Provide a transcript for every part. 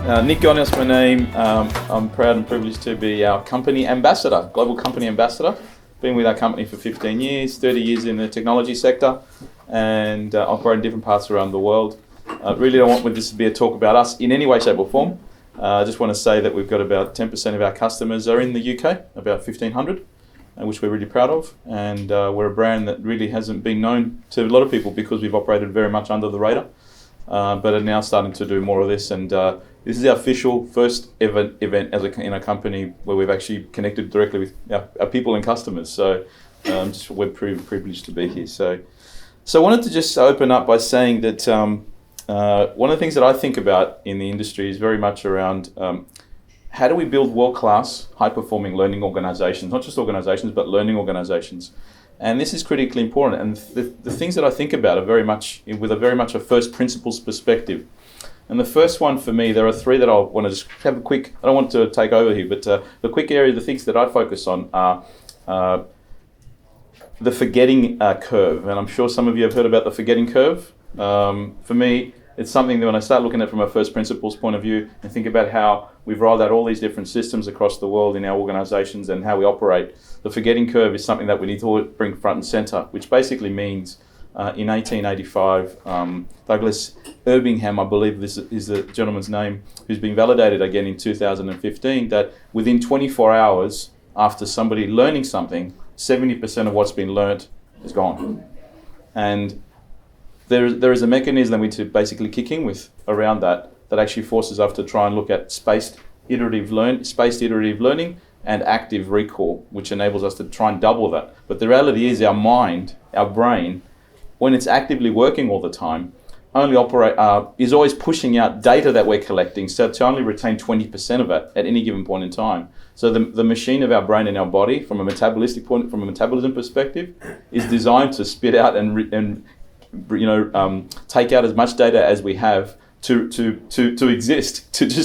Nick Gonios, my name. I'm proud and privileged to be our company ambassador, global company ambassador. Been with our company for 15 years, 30 years in the technology sector, and operate in different parts around the world. Really don't want this to be a talk about us in any way, shape or form. I just want to say that we've got about 10% of our customers are in the UK, about 1,500, which we're really proud of. And we're a brand that really hasn't been known to a lot of people because we've operated very much under the radar, but are now starting to do more of this. And this is our official first ever event in a company where we've actually connected directly with our people and customers. So we're privileged to be here. So I wanted to just open up by saying that one of the things that I think about in the industry is very much around how do we build world-class, high-performing learning organizations, not just organizations, but learning organizations. And this is critically important. And the things that I think about are very much with a first principles perspective. And the first one for me, there are three that I want to just have a quick, I don't want to take over here, but the quick area, the things that I focus on are the forgetting curve. And I'm sure some of you have heard about the forgetting curve. For me, it's something that when I start looking at it from a first principles point of view and think about how we've rolled out all these different systems across the world in our organizations and how we operate, the forgetting curve is something that we need to bring front and center, which basically means in 1885, Douglas Erbingham, I believe this is the gentleman's name, who's been validated again in 2015, that within 24 hours after somebody learning something, 70% of what's been learnt is gone. And there is a mechanism that we need to basically kick in with around that actually forces us to try and look at spaced iterative learning and active recall, which enables us to try and double that. But the reality is our mind, our brain, when it's actively working all the time, is always pushing out data that we're collecting, so to only retain 20% of it at any given point in time. So the machine of our brain and our body, from a metabolism perspective, is designed to spit out and take out as much data as we have to just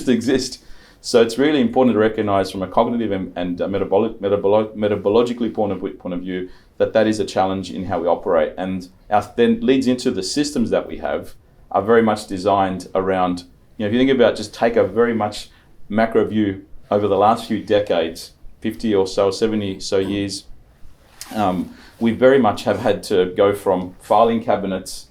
exist. So it's really important to recognize from a cognitive and metabologically point of view that is a challenge in how we operate. And then leads into the systems that we have are very much designed around, if you think about just take a very much macro view over the last few decades, 50 or so, 70 so years, we very much have had to go from filing cabinets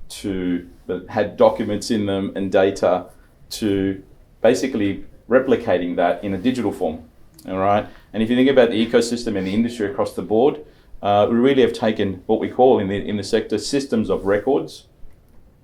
that had documents in them and data to basically replicating that in a digital form, all right? And if you think about the ecosystem and the industry across the board, we really have taken what we call in the sector systems of records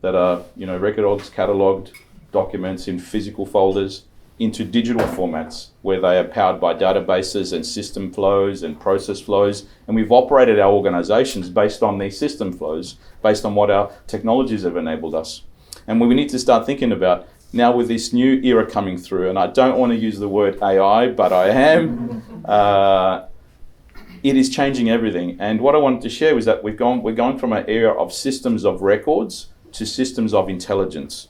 that are, records, catalogued documents in physical folders into digital formats where they are powered by databases and system flows and process flows. And we've operated our organizations based on these system flows, based on what our technologies have enabled us. And we need to start thinking about now with this new era coming through, and I don't want to use the word AI, but I am, it is changing everything. And what I wanted to share was that we're going from an era of systems of records to systems of intelligence.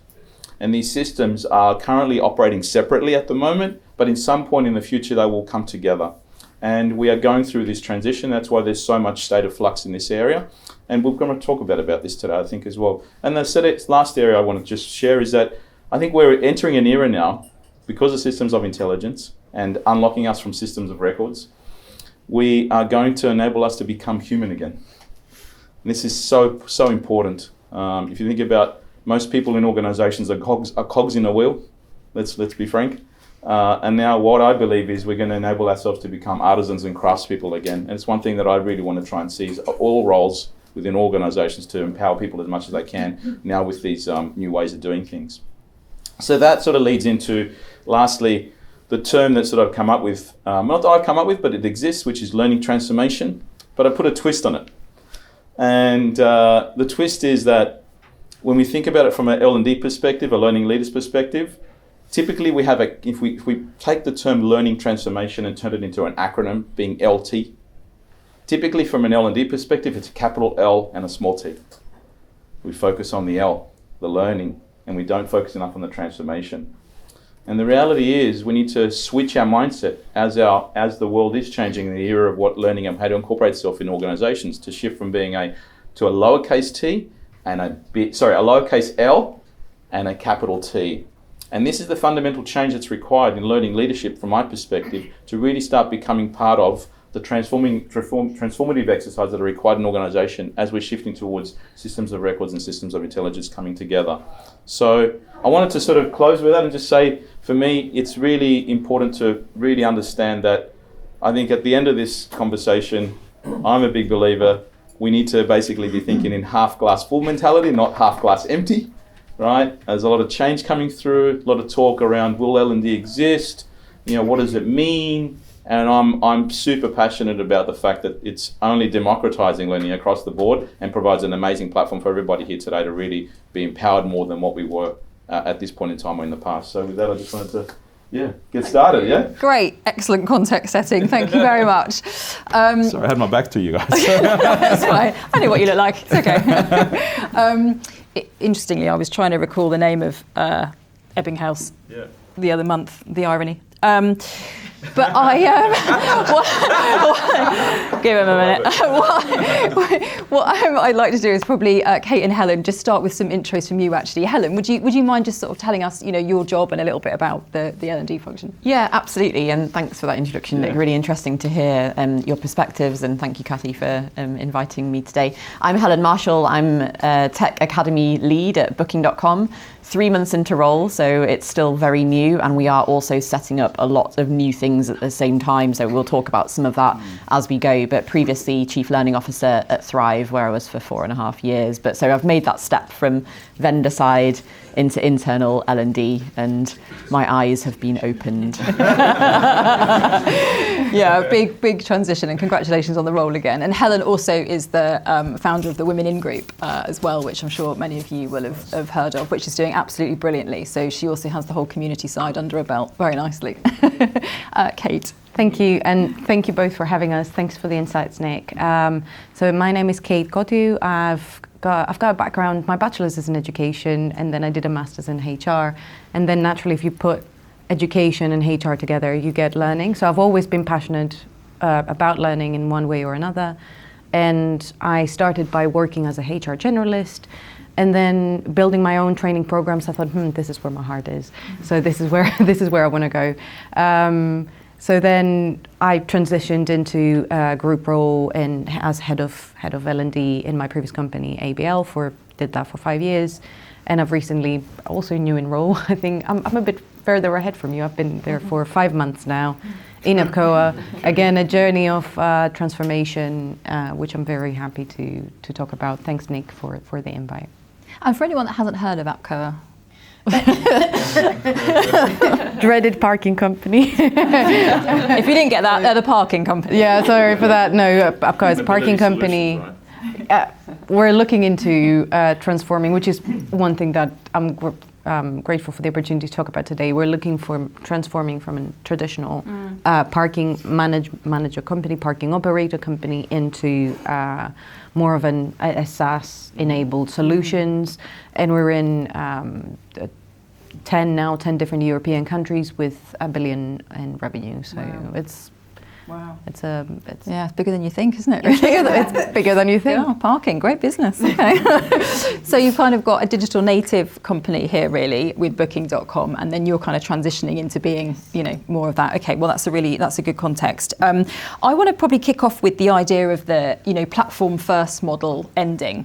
And these systems are currently operating separately at the moment, but in some point in the future, they will come together. And we are going through this transition. That's why there's so much state of flux in this area. And we're going to talk about this today, I think, as well. And the last area I want to just share is that I think we're entering an era now, because of systems of intelligence and unlocking us from systems of records, we are going to enable us to become human again. And this is so important. If you think about most people in organizations are cogs in a wheel, let's be frank. And now what I believe is we're going to enable ourselves to become artisans and craftspeople again. And it's one thing that I really want to try and see is all roles within organizations to empower people as much as they can now with these new ways of doing things. So that sort of leads into, lastly, the term that sort of come up with, not that I've come up with, but it exists, which is learning transformation, but I put a twist on it. And the twist is that when we think about it from an L&D perspective, a learning leaders perspective, typically we have if we take the term learning transformation and turn it into an acronym, being LT, typically from an L&D perspective, it's a capital L and a small t. We focus on the L, the learning, and we don't focus enough on the transformation. And the reality is we need to switch our mindset as the world is changing in the era of what learning and how to incorporate itself in organizations to shift from being to a lowercase t and a lowercase l and a capital T. And this is the fundamental change that's required in learning leadership, from my perspective, to really start becoming part of the transformative exercises that are required in an organisation as we're shifting towards systems of records and systems of intelligence coming together. So I wanted to sort of close with that and just say, for me, it's really important to really understand that I think at the end of this conversation, I'm a big believer we need to basically be thinking in half glass full mentality, not half glass empty, right? There's a lot of change coming through, a lot of talk around will L&D exist? What does it mean? And I'm super passionate about the fact that it's only democratizing learning across the board and provides an amazing platform for everybody here today to really be empowered more than what we were at this point in time or in the past. So with that, I just wanted to get started, yeah? Great, excellent context setting. Thank you very much. Sorry, I had my back to you guys. That's fine. I know what you look like. It's okay. Interestingly, I was trying to recall the name of Ebbinghaus the other month, the irony. But give him a minute. What I'd like to do is probably, Kate and Helen, just start with some intros from you actually. Helen, would you mind just sort of telling us, your job and a little bit about the L&D function? Yeah, absolutely, and thanks for that introduction, Nick. Really interesting to hear your perspectives, and thank you, Cathy, for inviting me today. I'm Helen Marshall. I'm a Tech Academy lead at Booking.com. 3 months into role, so it's still very new, and we are also setting up a lot of new things at the same time, so we'll talk about some of that as we go. But previously Chief Learning Officer at 𝗧𝗹𝗂, where I was for 4.5 years. But so I've made that step from vendor side into internal L&D, and my eyes have been opened. Yeah, big transition, and congratulations on the role again. And Helen also is the founder of the Women In Group as well, which I'm sure many of you will have heard of, which is doing absolutely brilliantly. So she also has the whole community side under her belt very nicely. Kate. Thank you, and thank you both for having us. Thanks for the insights, Nick. So my name is 𝗖𝗟𝗢𝗎. I've got a background. My bachelor's is in education, and then I did a master's in HR. And then naturally, if you put education and HR together, you get learning. So I've always been passionate about learning in one way or another. And I started by working as a HR generalist, and then building my own training programs. I thought, this is where my heart is. So this is where I want to go. So then I transitioned into a group role as head of L&D in my previous company, ABL, did that for 5 years. And I've recently also new in role. I think I'm a bit further ahead from you. I've been there for 5 months now in 𝗖𝗟𝗎𝗂. Again, a journey of transformation, which I'm very happy to talk about. Thanks, Nick, for the invite. And for anyone that hasn't heard of 𝗖𝗟𝗎𝗂, dreaded parking company. If you didn't get that, they're the parking company. Yeah, sorry for that. No, 𝗖𝗟𝗎𝗂 is a parking company. We're looking into transforming, which is one thing that I'm grateful for the opportunity to talk about today. We're looking for transforming from a traditional parking manager company, parking operator company, into more of a SaaS-enabled solutions. And we're in 10 different European countries with $1 billion in revenue. So it's bigger than you think, isn't it? It's bigger than you think. Yeah, parking, great business. Okay. So you've kind of got a digital native company here, really, with Booking.com, and then you're kind of transitioning into being, more of that. Okay, well, that's a good context. I want to probably kick off with the idea of the, platform first model ending.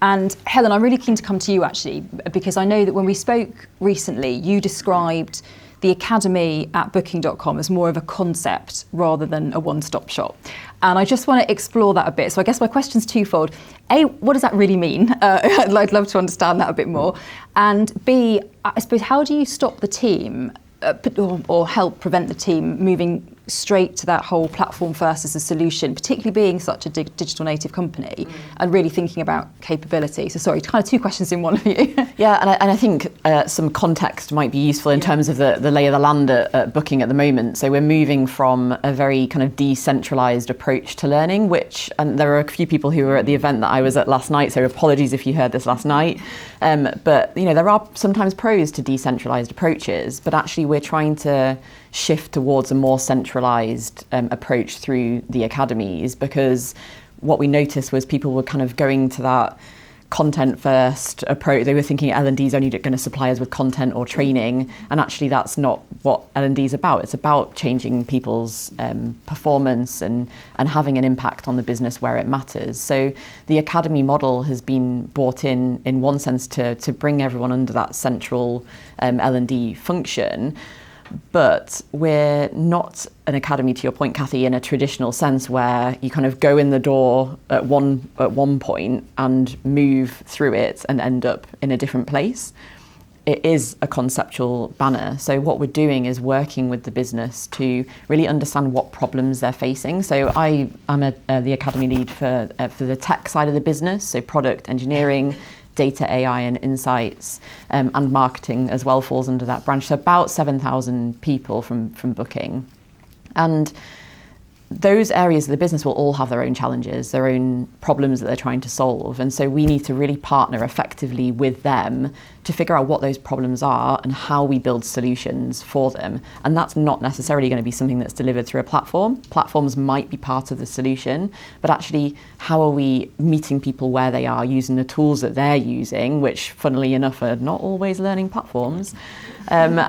And Helen, I'm really keen to come to you actually, because I know that when we spoke recently, you described the academy at Booking.com as more of a concept rather than a one-stop shop. And I just want to explore that a bit. So I guess my question's twofold. A, what does that really mean? I'd love to understand that a bit more. And B, I suppose, how do you stop the team or help prevent the team moving straight to that whole platform first as a solution, particularly being such a digital native company and really thinking about capability? So sorry, kind of two questions in one of you. Yeah, and I think some context might be useful in terms of the lay of the land at Booking at the moment. So we're moving from a very kind of decentralized approach to learning, and there are a few people who were at the event that I was at last night, so apologies if you heard this last night. But there are sometimes pros to decentralized approaches, but actually we're trying to shift towards a more centralized approach through the academies, because what we noticed was people were kind of going to that content first approach. They were thinking L&D is only going to supply us with content or training, and actually that's not what L&D is about. It's about changing people's performance and having an impact on the business where it matters. So the academy model has been brought in one sense to bring everyone under that central L&D function. But we're not an academy, to your point, Kathy, in a traditional sense where you kind of go in the door at one point and move through it and end up in a different place. It is a conceptual banner. So what we're doing is working with the business to really understand what problems they're facing. So I am the academy lead for the tech side of the business, so product engineering, data, AI and insights, and marketing as well falls under that branch. So about 7,000 people from Booking. And those areas of the business will all have their own challenges, their own problems that they're trying to solve. And so we need to really partner effectively with them to figure out what those problems are and how we build solutions for them. And that's not necessarily going to be something that's delivered through a platform. Platforms might be part of the solution, but actually how are we meeting people where they are using the tools that they're using, which funnily enough are not always learning platforms, and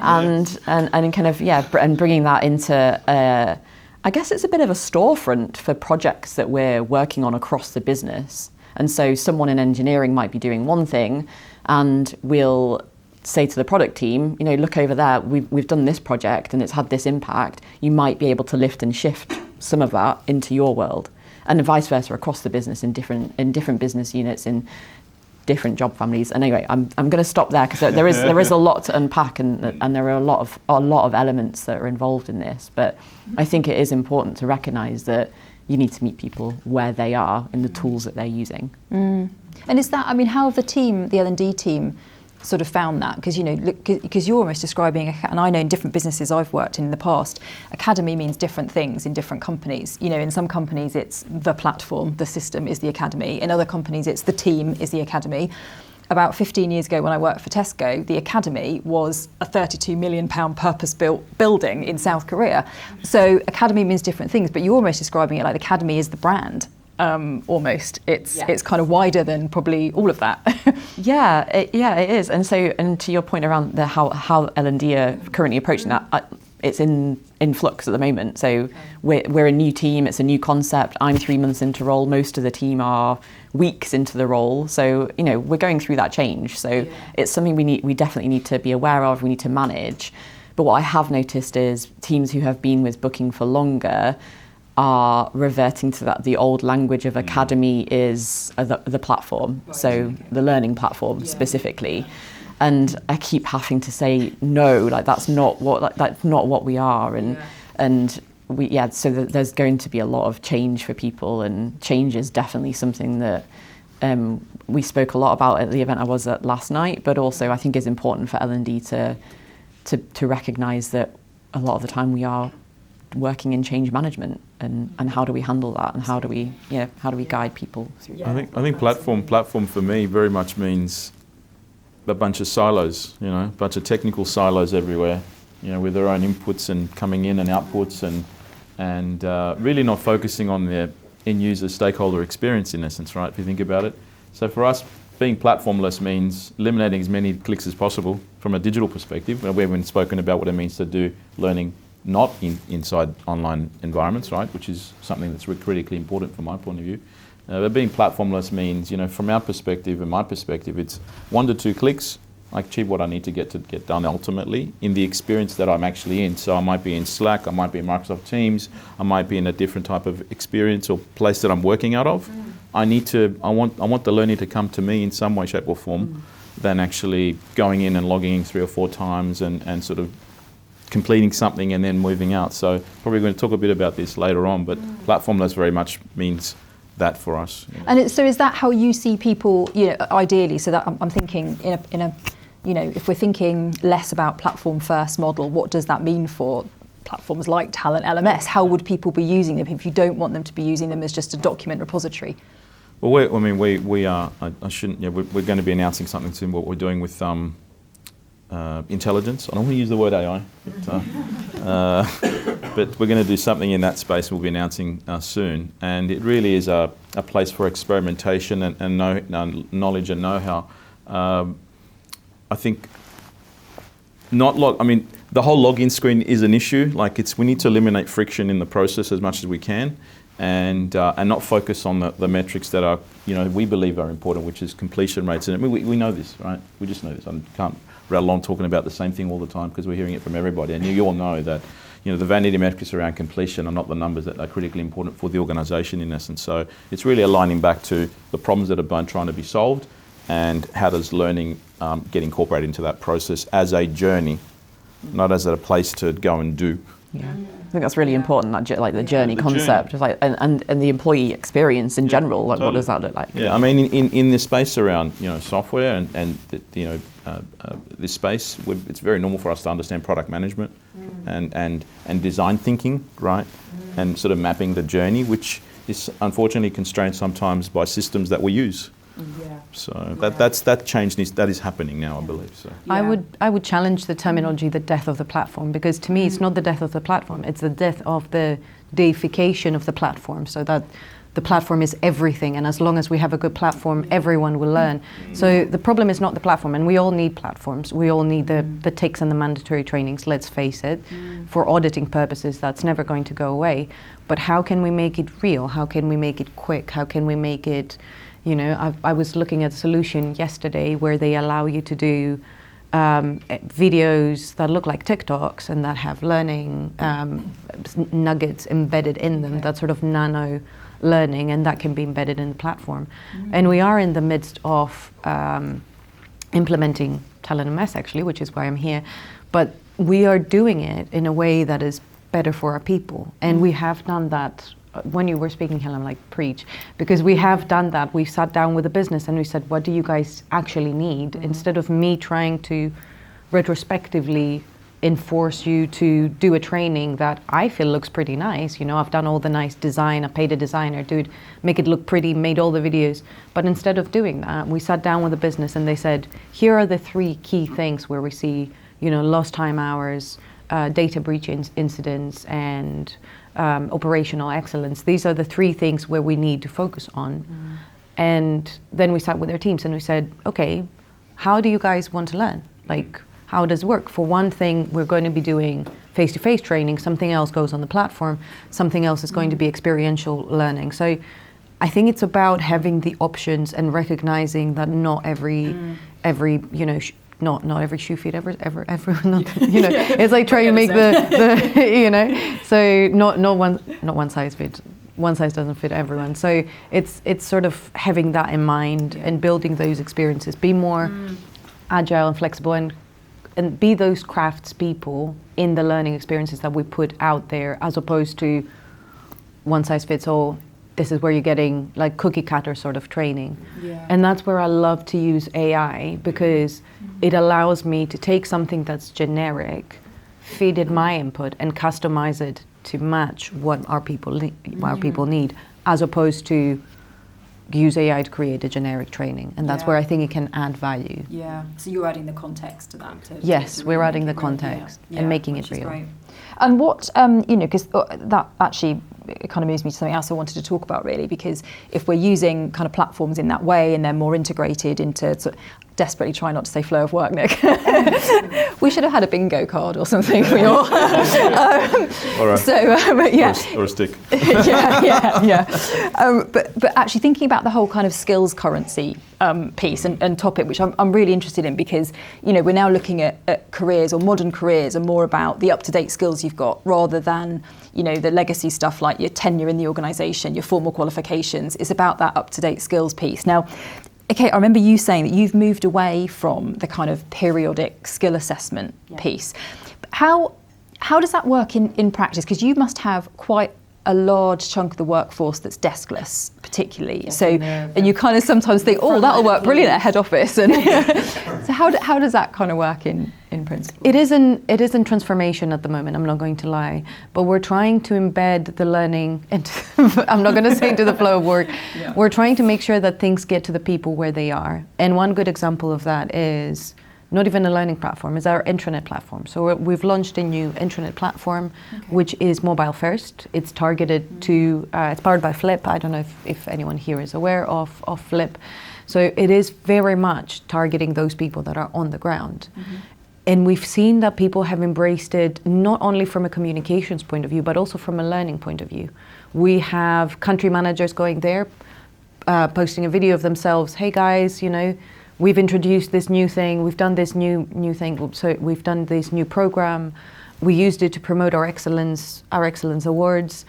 bringing that into I guess it's a bit of a storefront for projects that we're working on across the business. And so someone in engineering might be doing one thing, and we'll say to the product team, look over there, we've done this project and it's had this impact. You might be able to lift and shift some of that into your world. And vice versa across the business in different business units, in different job families. And anyway, I'm going to stop there because there is a lot to unpack, and there are a lot of elements that are involved in this. But I think it is important to recognise that you need to meet people where they are in the tools that they're using. And is that, how have the L&D team sort of found that? Because you're almost describing, and I know in different businesses I've worked in the past, academy means different things in different companies. In some companies it's the platform, the system is the academy. In other companies it's the team is the academy. About 15 years ago when I worked for Tesco, the academy was a £32 million purpose-built building in South Korea. So academy means different things, but you're almost describing it like the academy is the brand. Almost, it's kind of wider than probably all of that. It is. And so, and to your point around how L&D are currently approaching that, it's in flux at the moment. So we're a new team. It's a new concept. I'm 3 months into role. Most of the team are weeks into the role. So we're going through that change. So it's something we definitely need to be aware of. We need to manage. But what I have noticed is teams who have been with Booking for longer are reverting to that. The old language of academy is the platform, so the learning platform specifically. And I keep having to say no, that's not what we are, and so there's going to be a lot of change for people, and change is definitely something that we spoke a lot about at the event I was at last night, but also I think is important for L&D to recognise that a lot of the time we are working in change management, and how do we handle that, and how do we guide people through? I think platform for me very much means a bunch of silos, a bunch of technical silos everywhere, with their own inputs and coming in and outputs, and really not focusing on the end user stakeholder experience in essence, right? If you think about it. So for us, being platformless means eliminating as many clicks as possible from a digital perspective. We haven't spoken about what it means to do learning not inside online environments, right? Which is something that's critically important from my point of view. But being platformless means, from our perspective and my perspective, it's 1 to 2 clicks. I achieve what I need to get done ultimately in the experience that I'm actually in. So I might be in Slack, I might be in Microsoft Teams, I might be in a different type of experience or place that I'm working out of. I want the learning to come to me in some way, shape or form than actually going in and logging in 3 or 4 times and sort of completing something and then moving out. So probably going to talk a bit about this later on, but platformless very much means that for us. And so is that how you see people, ideally? So that I'm thinking in a if we're thinking less about platform first model, what does that mean for platforms like Talent LMS? How would people be using them if you don't want them to be using them as just a document repository? Well, we are. I shouldn't. We're going to be announcing something soon. What we're doing with intelligence. I don't want to use the word AI, but we're going to do something in that space we'll be announcing soon. And it really is a place for experimentation and knowledge and know-how. I think the whole login screen is an issue. Like we need to eliminate friction in the process as much as we can, and not focus on the metrics that are, we believe are important, which is completion rates. And we know this, right? We just know this. I can't rattle on talking about the same thing all the time because we're hearing it from everybody. And you all know that, the vanity metrics around completion are not the numbers that are critically important for the organisation in essence. So it's really aligning back to the problems that are trying to be solved, and how does learning get incorporated into that process as a journey, not as a place to go and do. Yeah, I think that's really important. That the journey concept, and the employee experience in general. Like, what does that look like? Yeah, I mean, in this space around software and this space, it's very normal for us to understand product management and design thinking, right? And sort of mapping the journey, which is unfortunately constrained sometimes by systems that we use. Yeah. So that change that is happening now, I believe. So yeah. I would challenge the terminology, the death of the platform, because to me it's not the death of the platform, it's the death of the deification of the platform, so that the platform is everything, and as long as we have a good platform, everyone will learn. So the problem is not the platform, and we all need platforms. We all need the ticks and the mandatory trainings, let's face it. For auditing purposes, that's never going to go away. But how can we make it real? How can we make it quick? How can we make it, I was looking at a solution yesterday where they allow you to do videos that look like TikToks and that have learning nuggets embedded in them, that sort of nano learning, and that can be embedded in the platform. And we are in the midst of implementing TalentMS actually, which is why I'm here, but we are doing it in a way that is better for our people. And we have done that. When you were speaking, Helen, like preach, because we have done that. We sat down with the business and we said, what do you guys actually need? Instead of me trying to retrospectively enforce you to do a training that I feel looks pretty nice. I've done all the nice design, I paid a designer, make it look pretty, made all the videos. But instead of doing that, we sat down with the business and they said, here are the 3 key things where we see, lost time hours, data breach incidents, and operational excellence. These are the 3 things where we need to focus on. And then we sat with their teams and we said, okay, how do you guys want to learn? Like, how does it work? For one thing, we're going to be doing face-to-face training, something else goes on the platform, something else is going to be experiential learning. So I think it's about having the options and recognizing that not every not every shoe fit everyone. It's like trying to make so not one size fits. One size doesn't fit everyone. So it's sort of having that in mind and building those experiences. Be more agile and flexible, and be those crafts people in the learning experiences that we put out there, as opposed to one size fits all. This is where you're getting like cookie cutter sort of training. Yeah. And that's where I love to use AI, because it allows me to take something that's generic, feed it my input, and customize it to match what our people need, as opposed to use AI to create a generic training. And that's where I think it can add value. Yeah, so you're adding the context to that. Yes, we're adding the context and making it real. Great. And what, because that actually it kind of moves me to something else I wanted to talk about, really, because if we're using kind of platforms in that way and they're more integrated into, desperately try not to say flow of work, Nick. We should have had a bingo card or something. We all. All right. So, yeah. Or a stick. yeah. But actually thinking about the whole kind of skills currency piece and topic, which I'm really interested in, because, we're now looking at careers, or modern careers are more about the up-to-date skills you've got, rather than, the legacy stuff like your tenure in the organisation, your formal qualifications. It's about that up-to-date skills piece. Now, okay, I remember you saying that you've moved away from the kind of periodic skill assessment piece. How does that work in practice? Because you must have quite a large chunk of the workforce that's deskless, particularly. Yes, so, and you kind of sometimes think, oh, that'll work brilliant at head office. And so how does that kind of work in principle? It is in transformation at the moment, I'm not going to lie. But we're trying to embed the learning, and I'm not going to say into the flow of work. We're trying to make sure that things get to the people where they are. And one good example of that is not even a learning platform, it's our intranet platform. So we've launched a new intranet platform, which is mobile first. It's targeted to, it's powered by Flip. I don't know if anyone here is aware of Flip. So it is very much targeting those people that are on the ground. And we've seen that people have embraced it not only from a communications point of view, but also from a learning point of view. We have country managers going there, posting a video of themselves. Hey guys, you know, we've introduced this new thing. We've done this new thing. So we've done this new program. We used it to promote our excellence awards,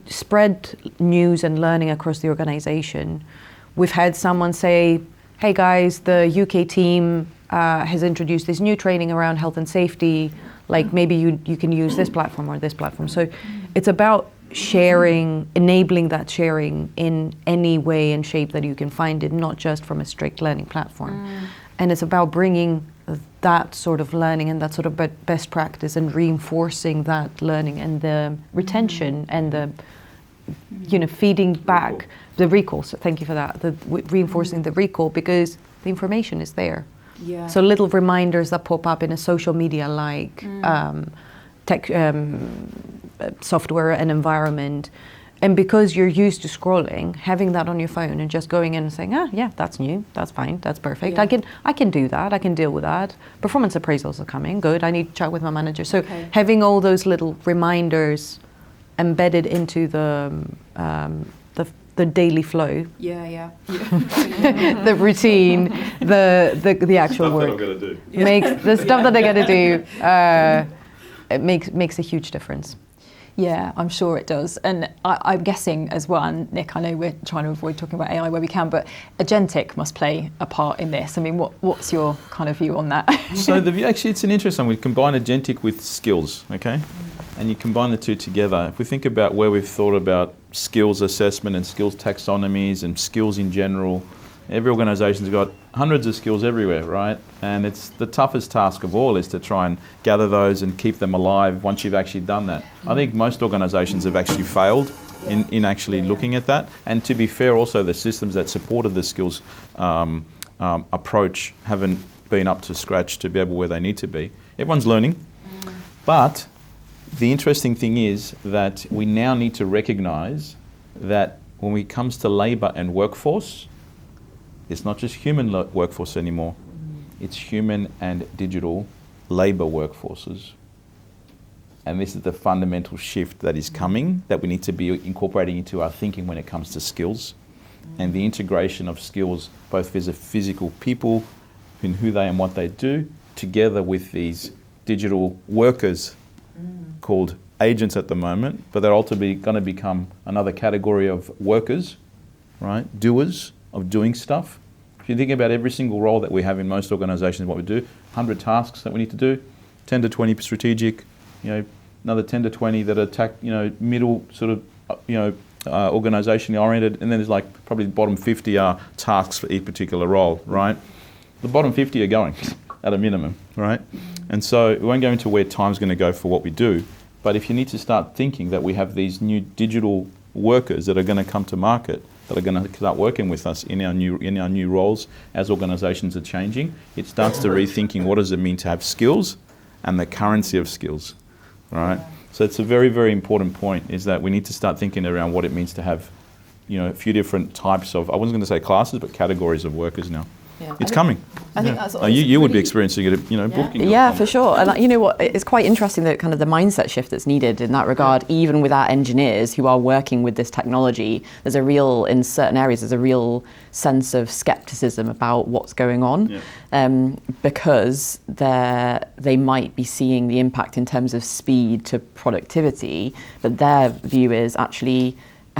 spread news and learning across the organization. We've had someone say, hey guys, the UK team has introduced this new training around health and safety. Like maybe you can use this platform or this platform. So it's about sharing, enabling that sharing in any way and shape that you can find it, not just from a strict learning platform. And it's about bringing that sort of learning and that sort of best practice and reinforcing that learning and the retention and the, you know, feeding back the recall. So thank you for that. Reinforcing the recall because the information is there. Yeah. So little reminders that pop up in a social media like tech software and environment. And because you're used to scrolling, having that on your phone and just going in and saying, yeah, that's new, that's fine, that's perfect. Yeah. I can do that, I can deal with that. Performance appraisals are coming, good, I need to chat with my manager. So having all those little reminders embedded into the daily flow. The routine, the actual Stuff work. that I'm gonna do. Makes the stuff that they're going to do, it makes a huge difference. Yeah, I'm sure it does. And I'm guessing as well, and Nick, I know we're trying to avoid talking about AI where we can, but Agentic must play a part in this. I mean, what's your kind of view on that? So actually, it's an interesting. We combine Agentic with skills, okay? And you combine the two together. If we think about where we've thought about skills assessment and skills taxonomies and skills in general, every organization's got hundreds of skills everywhere, right? And it's the toughest task of all is to try and gather those and keep them alive once you've actually done that. I think most organizations have actually failed in actually looking at that. And to be fair, also the systems that supported the skills approach haven't been up to scratch to be able where they need to be. Everyone's learning, but the interesting thing is that we now need to recognize that when it comes to labor and workforce, it's not just human workforce anymore. It's human and digital labor workforces. And this is the fundamental shift that is coming that we need to be incorporating into our thinking when it comes to skills and the integration of skills, both as a physical people in who they and what they do, together with these digital workers called agents at the moment, but they're ultimately going to become another category of workers, right? Doers of doing stuff. If you think about every single role that we have in most organizations, what we do, 100 tasks that we need to do, 10 to 20 strategic, another 10 to 20 that are middle sort of, organizationally oriented, and then there's like probably the bottom 50 are tasks for each particular role, right? The bottom 50 are going at a minimum, right? And so we won't go into where time's going to go for what we do, but if you need to start thinking that we have these new digital workers that are going to come to market, that are going to start working with us in our new roles as organizations are changing, it starts to rethinking what does it mean to have skills and the currency of skills, right? So it's a very, very important point is that we need to start thinking around what it means to have, a few different types of, I wasn't going to say classes, but categories of workers now. Yeah. It's coming. I think that's you would be experiencing it, booking. Yeah, for sure. And you know what? It's quite interesting that kind of the mindset shift that's needed in that regard, even with our engineers who are working with this technology. There's a real, in certain areas, there's a real sense of skepticism about what's going on, because they might be seeing the impact in terms of speed to productivity, but their view is actually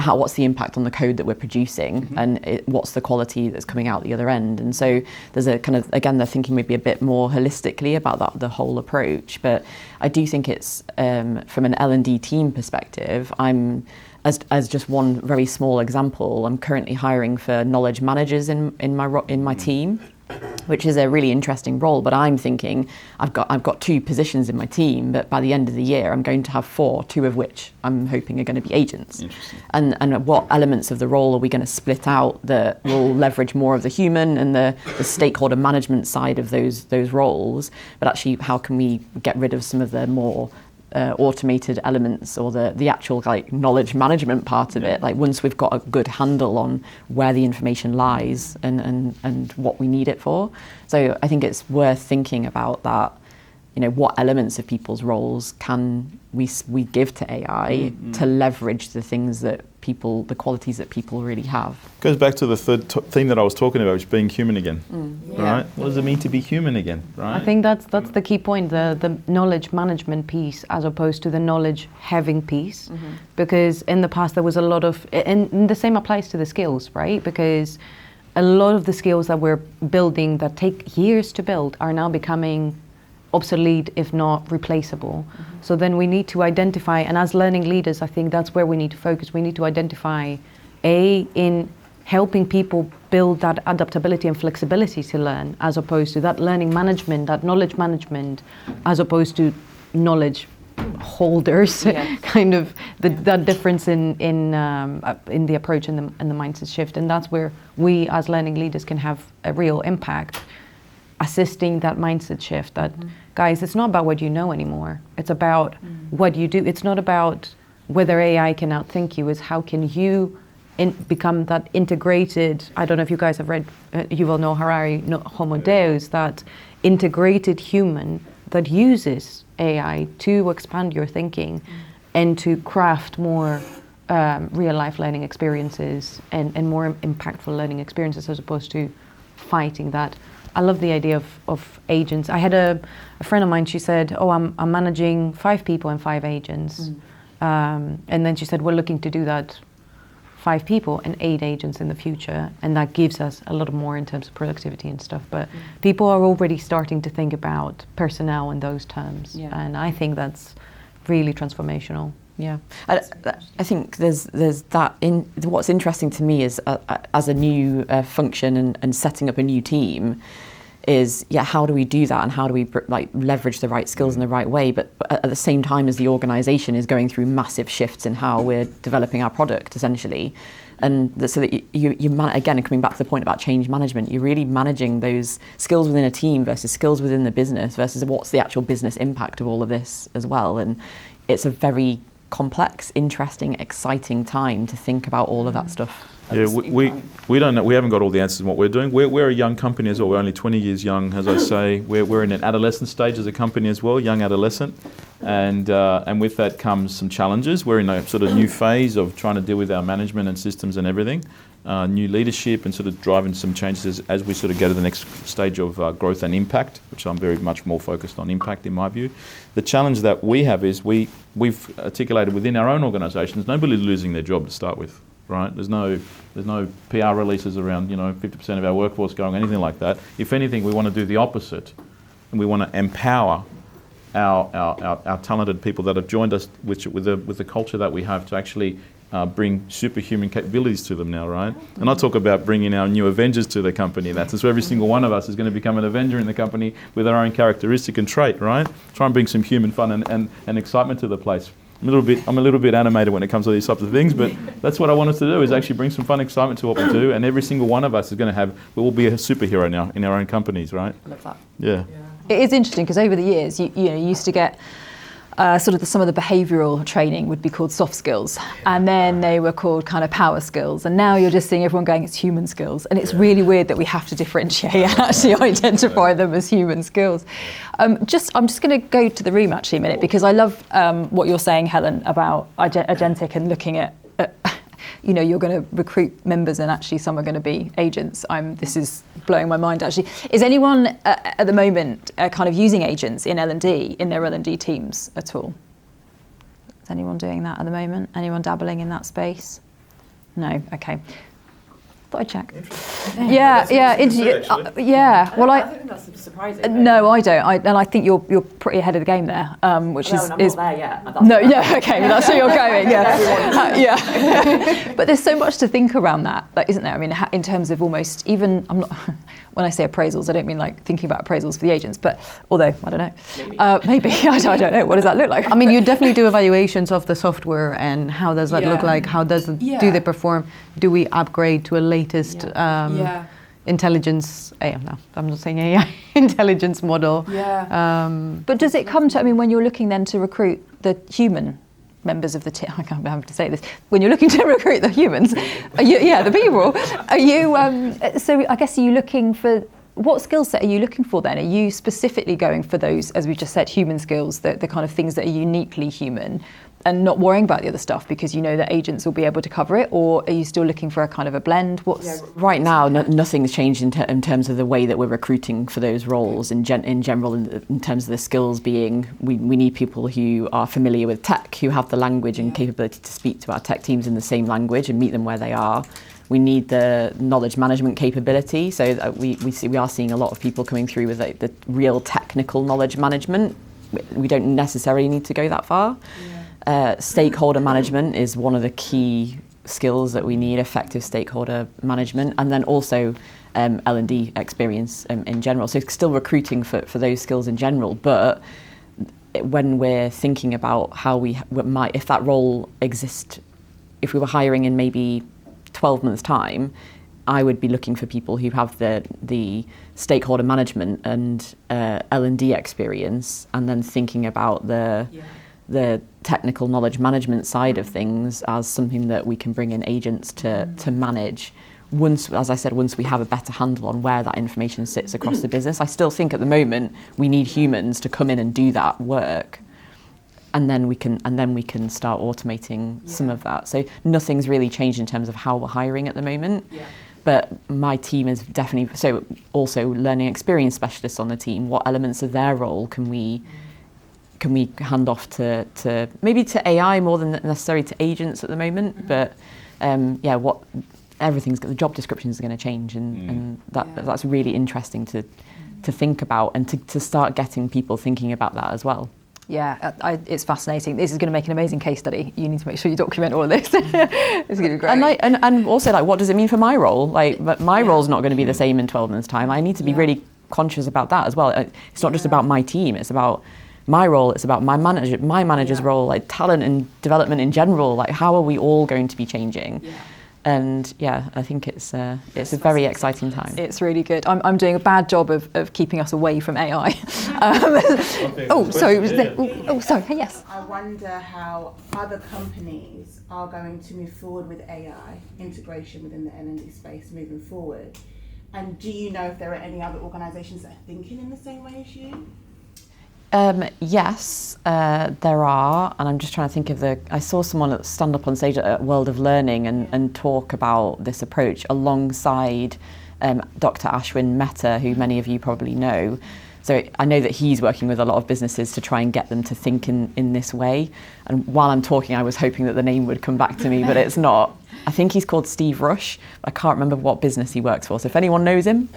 what's the impact on the code that we're producing, and what's the quality that's coming out the other end. And so there's a kind of, again, they're thinking maybe a bit more holistically about the whole approach. But I do think it's, from an L&D team perspective, I'm, as just one very small example, I'm currently hiring for knowledge managers in my team. which is a really interesting role. But I'm thinking I've got 2 positions in my team, but by the end of the year I'm going to have 4, 2 of which I'm hoping are going to be agents. And what elements of the role are we going to split out that will leverage more of the human and the stakeholder management side of those roles, but actually how can we get rid of some of the more automated elements or the actual like knowledge management part of it, like once we've got a good handle on where the information lies and what we need it for. So I think it's worth thinking about that, you know, what elements of people's roles can we give to AI to leverage the things that the qualities that people really have. Goes back to the third theme that I was talking about, which is being human again, right? What does it mean to be human again, right? I think that's the key point, the knowledge management piece as opposed to the knowledge having piece. Because in the past there was a lot of, and the same applies to the skills, right? Because a lot of the skills that we're building that take years to build are now becoming obsolete, if not replaceable. So then we need to identify, and as learning leaders, I think that's where we need to focus. We need to identify, in helping people build that adaptability and flexibility to learn, as opposed to that learning management, that knowledge management, as opposed to knowledge holders. Kind of that difference in the approach and the mindset shift. And that's where we as learning leaders can have a real impact, assisting that mindset shift that, guys, it's not about what you know anymore. It's about what you do. It's not about whether AI can outthink you, it's how can you become that integrated, I don't know if you guys have read Yuval Noah Harari, Homo Deus, that integrated human that uses AI to expand your thinking and to craft more real life learning experiences and more impactful learning experiences as opposed to fighting that. I love the idea of agents. I had a friend of mine, she said, I'm managing 5 people and 5 agents. And then she said, we're looking to do that 5 people and 8 agents in the future. And that gives us a lot more in terms of productivity and stuff. But people are already starting to think about personnel in those terms. And I think that's really transformational. Yeah, I think there's that. What's interesting to me is as a new function and setting up a new team is, how do we do that and how do we like leverage the right skills in the right way, but at the same time as the organisation is going through massive shifts in how we're developing our product essentially. And so that you again, coming back to the point about change management, you're really managing those skills within a team versus skills within the business versus what's the actual business impact of all of this as well. And it's a very complex, interesting, exciting time to think about all of that stuff. Yeah, we don't know. We haven't got all the answers in what we're doing. We're a young company as well. We're only 20 years young, as I say. We're in an adolescent stage as a company as well, young adolescent, and with that comes some challenges. We're in a sort of new phase of trying to deal with our management and systems and everything, new leadership, and sort of driving some changes as we sort of go to the next stage of growth and impact, which I'm very much more focused on impact in my view. The challenge that we have is we've articulated within our own organisations, nobody's losing their job to start with. Right? There's no PR releases around 50% of our workforce going, anything like that. If anything, we want to do the opposite, and we want to empower our talented people that have joined us with the culture that we have to actually bring superhuman capabilities to them now, right? And I talk about bringing our new Avengers to the company. So every single one of us is going to become an Avenger in the company with our own characteristic and trait, right? Try and bring some human fun and excitement to the place. I'm a little bit animated when it comes to these types of things, but that's what I want us to do, is actually bring some fun excitement to what we do, and every single one of us is going to we will be a superhero now in our own companies, right? I love that. Yeah. It is interesting because over the years, you used to get some of the behavioural training would be called soft skills, and then they were called kind of power skills, and now you're just seeing everyone going, it's human skills, and it's really weird that we have to differentiate and actually identify them as human skills. I'm just going to go to the room actually a minute, because I love what you're saying, Helen, about agentic and looking at you're going to recruit members and actually some are going to be agents. This is blowing my mind actually. Is anyone at the moment kind of using agents in L&D, in their L&D teams at all? Is anyone doing that at the moment? Anyone dabbling in that space? No, okay. Thought I'd check. Yeah. Well, that's surprising. No, I don't. And I think you're pretty ahead of the game there, which is not there yet. No, yeah, okay, but that's where you're going. Yeah, yeah. But there's so much to think around that, like, isn't there? I mean, in terms of almost even, I'm not. When I say appraisals, I don't mean like thinking about appraisals for the agents, but although I don't know, maybe I don't know. What does that look like? I mean, you definitely do evaluations of the software and how does that look like? How does do they perform? Do we upgrade to a latest intelligence? No, I'm not saying AI intelligence model. Yeah. But does it come to? I mean, when you're looking then to recruit the human members of the team, I can't have to say this. When you're looking to recruit the humans, the people, are you? So I guess are you looking for what skill set are you looking for then? Are you specifically going for those, as we just said, human skills, the kind of things that are uniquely human, and not worrying about the other stuff because you know that agents will be able to cover it, or are you still looking for a kind of a blend? Right now, nothing's changed in terms of the way that we're recruiting for those roles in general, in terms of the skills being, we need people who are familiar with tech, who have the language and capability to speak to our tech teams in the same language and meet them where they are. We need the knowledge management capability, so that we are seeing a lot of people coming through with the real technical knowledge management. We don't necessarily need to go that far. Stakeholder management is one of the key skills that we need, effective stakeholder management, and then also L&D experience in general. So still recruiting for those skills in general, but when we're thinking about how we might, if that role exists, if we were hiring in maybe 12 months' time, I would be looking for people who have the stakeholder management and L&D experience, and then thinking about the technical knowledge management side of things as something that we can bring in agents to manage. Once, as I said, once we have a better handle on where that information sits across the business. I still think at the moment we need humans to come in and do that work, and then we can start automating some of that. So nothing's really changed in terms of how we're hiring at the moment. But my team is definitely, so also learning experience specialists on the team. What elements of their role can we hand off to maybe to AI more than necessarily to agents at the moment? But the job descriptions are going to change, and that's really interesting to think about, and to start getting people thinking about that as well. Yeah, it's fascinating. This is going to make an amazing case study. You need to make sure you document all of this. It's going to be great. And also, like, what does it mean for my role? Like, my role's not going to be the same in 12 months' time. I need to be really conscious about that as well. It's not just about my team. It's about my role. It's about my manager's role, like talent and development in general. Like, how are we all going to be changing? And I think it's a very exciting time. It's really good. I'm doing a bad job of keeping us away from AI. Sorry. Yes. I wonder how other companies are going to move forward with AI integration within the L&D space moving forward. And do you know if there are any other organisations that are thinking in the same way as you? Yes, there are, and I'm just trying to think of I saw someone stand up on stage at World of Learning and talk about this approach alongside Dr. Ashwin Mehta, who many of you probably know. So I know that he's working with a lot of businesses to try and get them to think in this way. And while I'm talking, I was hoping that the name would come back to me, but it's not. I think he's called Steve Rush. I can't remember what business he works for. So if anyone knows him.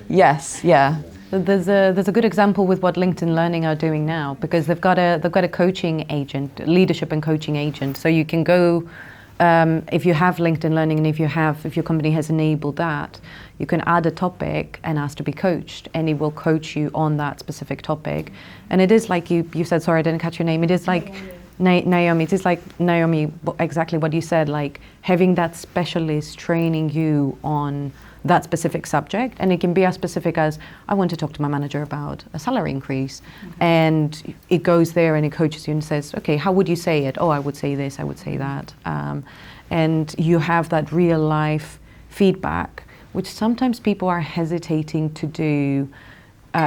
Yes, yeah. There's a good example with what LinkedIn Learning are doing now, because they've got a coaching agent, leadership and coaching agent. So you can go, if you have LinkedIn Learning, and if your company has enabled that, you can add a topic and ask to be coached, and it will coach you on that specific topic. And it is like you said, sorry, I didn't catch your name. It is like Naomi. It is like Naomi, exactly what you said, like having that specialist training you on that specific subject, and it can be as specific as, I want to talk to my manager about a salary increase, and it goes there and it coaches you and says, okay, how would you say it? Oh, I would say this, I would say that, and you have that real life feedback, which sometimes people are hesitating to do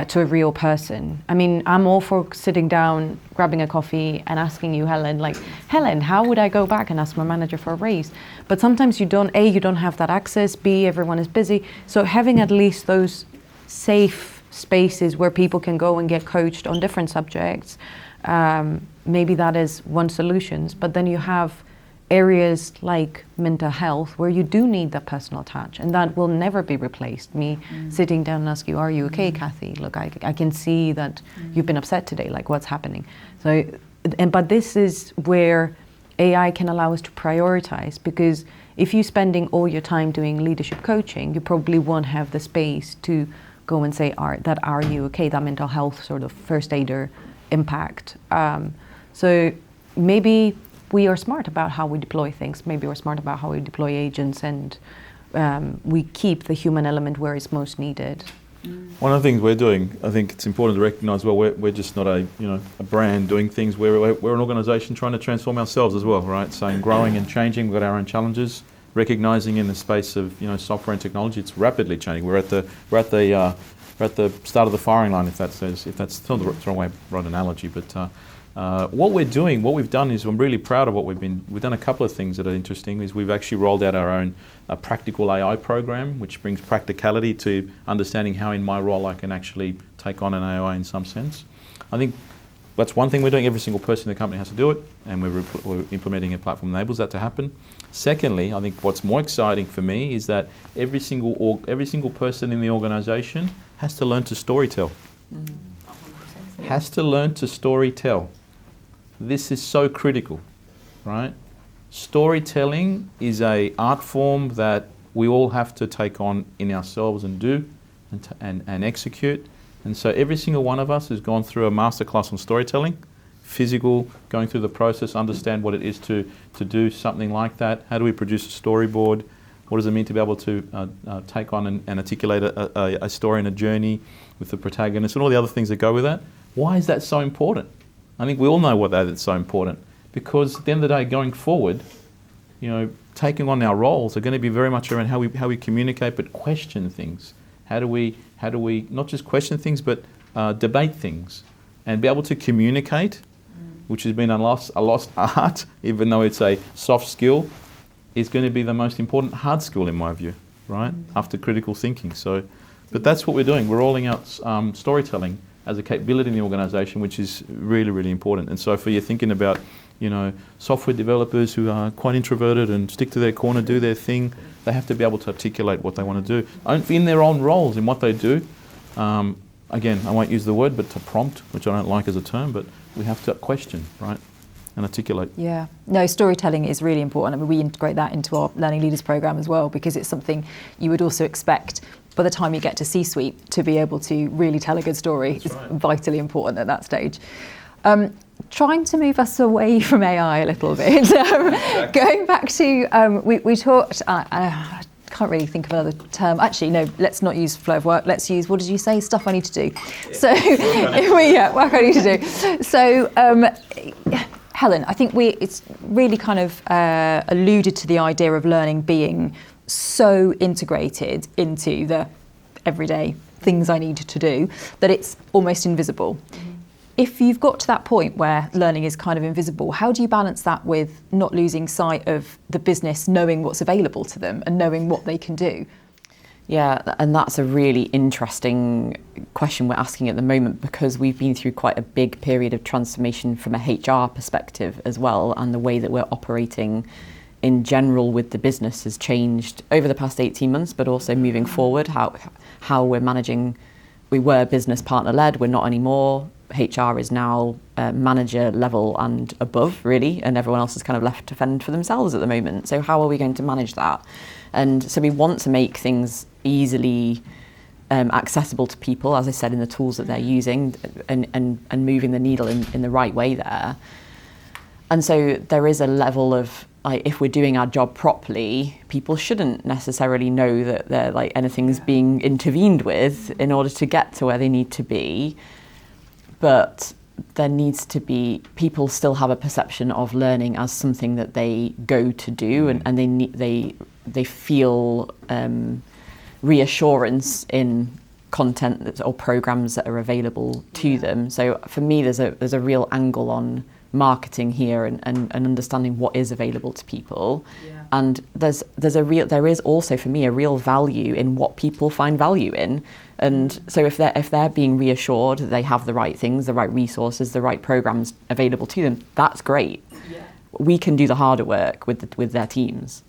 to a real person. I mean, I'm all for sitting down, grabbing a coffee and asking you, Helen, how would I go back and ask my manager for a raise? But sometimes you don't have that access, B, everyone is busy. So having at least those safe spaces where people can go and get coached on different subjects, maybe that is one solution. But then you have areas like mental health where you do need that personal touch, and that will never be replaced. Me sitting down and ask you, are you okay, Kathy? Look, I can see that you've been upset today, like what's happening? So, but this is where AI can allow us to prioritize, because if you're spending all your time doing leadership coaching, you probably won't have the space to go and say, are you okay? That mental health sort of first aider impact. So maybe we are smart about how we deploy things. Maybe we're smart about how we deploy agents, and we keep the human element where it's most needed. One of the things we're doing, I think it's important to recognise, well, we're just not a brand doing things. We're an organisation trying to transform ourselves as well, right? So in growing and changing, we've got our own challenges. Recognising in the space of software and technology, it's rapidly changing. We're at the start of the firing line, if that's not the right analogy, but. What we've done is, I'm really proud of what we've done a couple of things that are interesting. Is we've actually rolled out our own practical AI program, which brings practicality to understanding how in my role I can actually take on an AI in some sense. I think that's one thing we're doing. Every single person in the company has to do it, and we're implementing a platform that enables that to happen. Secondly, I think what's more exciting for me is that every single person in the organisation has to learn to storytell. Has to learn to storytell. This is so critical, right? Storytelling is an art form that we all have to take on in ourselves and do and execute. And so every single one of us has gone through a masterclass on storytelling, physical, going through the process, understand what it is to do something like that. How do we produce a storyboard? What does it mean to be able to take on and articulate a story and a journey with the protagonist and all the other things that go with that? Why is that so important? I think we all know why that's so important, because at the end of the day, going forward, taking on our roles are going to be very much around how we communicate, but question things. How do we not just question things, but debate things, and be able to communicate, which has been a lost art, even though it's a soft skill, is going to be the most important hard skill in my view, right? After critical thinking. So, but that's what we're doing. We're rolling out storytelling as a capability in the organisation, which is really, really important. And so for you thinking about, software developers who are quite introverted and stick to their corner, do their thing, they have to be able to articulate what they want to do in their own roles in what they do. Again, I won't use the word, but to prompt, which I don't like as a term, but we have to question, right? And articulate. Yeah, no, storytelling is really important. I mean, we integrate that into our Learning Leaders program as well, because it's something you would also expect by the time you get to C-suite to be able to really tell a good story. It's vitally important at that stage. Trying to move us away from AI a little bit. Going back to, we talked, I can't really think of another term. Actually, no, let's not use flow of work. Let's use, what did you say? Stuff I need to do. Yeah. So, work I need to do. So, Helen, I think it's really kind of alluded to the idea of learning being so integrated into the everyday things I need to do that it's almost invisible. If you've got to that point where learning is kind of invisible, how do you balance that with not losing sight of the business knowing what's available to them and knowing what they can do? Yeah, and that's a really interesting question we're asking at the moment, because we've been through quite a big period of transformation from a HR perspective as well, and the way that we're operating in general with the business has changed over the past 18 months, but also moving forward, how we're managing. We were business partner led, we're not anymore. HR is now manager level and above, really, and everyone else is kind of left to fend for themselves at the moment. So how are we going to manage that? And so we want to make things easily accessible to people, as I said, in the tools that they're using, and moving the needle in the right way there. And so there is a level of, if we're doing our job properly, people shouldn't necessarily know that they're anything's being intervened with in order to get to where they need to be. But there needs to be, people still have a perception of learning as something that they go to do, and they feel reassurance in content or programs that are available to them. So for me, there's a real angle on marketing here and understanding what is available to people. Yeah. And there is also for me a real value in what people find value in. And so if they're being reassured that they have the right things, the right resources, the right programs available to them, that's great. Yeah. we can do the harder work with their teams.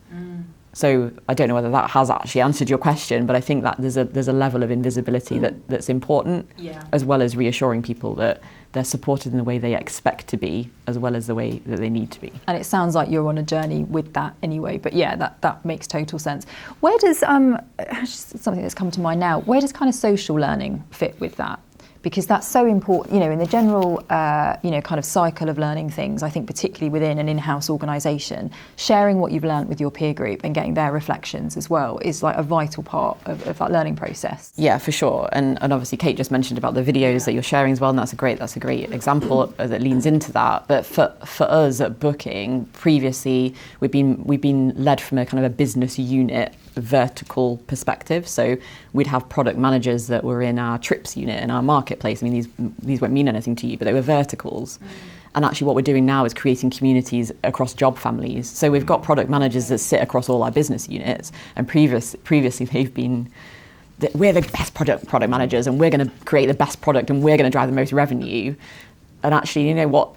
So I don't know whether that has actually answered your question, but I think that there's a level of invisibility that's important, as well as reassuring people that they're supported in the way they expect to be, as well as the way that they need to be. And it sounds like you're on a journey with that anyway, but yeah, that makes total sense. Where does, something that's come to mind now, where does kind of social learning fit with that? Because that's so important, you know, in the general, kind of cycle of learning things. I think particularly within an in-house organisation, sharing what you've learned with your peer group and getting their reflections as well is like a vital part of that learning process. Yeah, for sure. And obviously Kate just mentioned about the videos that you're sharing as well, and that's a great example that leans into that. But for us at Booking, previously we've been led from a kind of a business unit vertical perspective. So we'd have product managers that were in our trips unit and our marketplace. I mean, these won't mean anything to you, but they were verticals. And actually what we're doing now is creating communities across job families. So we've got product managers that sit across all our business units, and previously they've been, we're the best product managers, and we're going to create the best product, and we're going to drive the most revenue. And actually, you know what,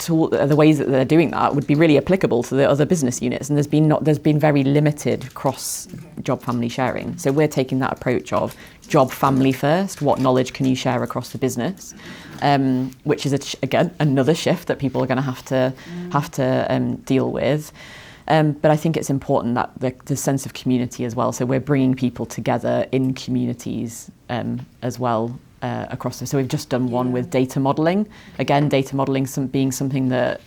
the ways that they're doing that would be really applicable to the other business units. And there's been very limited cross job family sharing. So we're taking that approach of job family first. What knowledge can you share across the business? Which is again another shift that people are going to have to deal with. But I think it's important that the sense of community as well. So we're bringing people together in communities as well. Across them. So we've just done one with data modelling. Again, data modelling being something that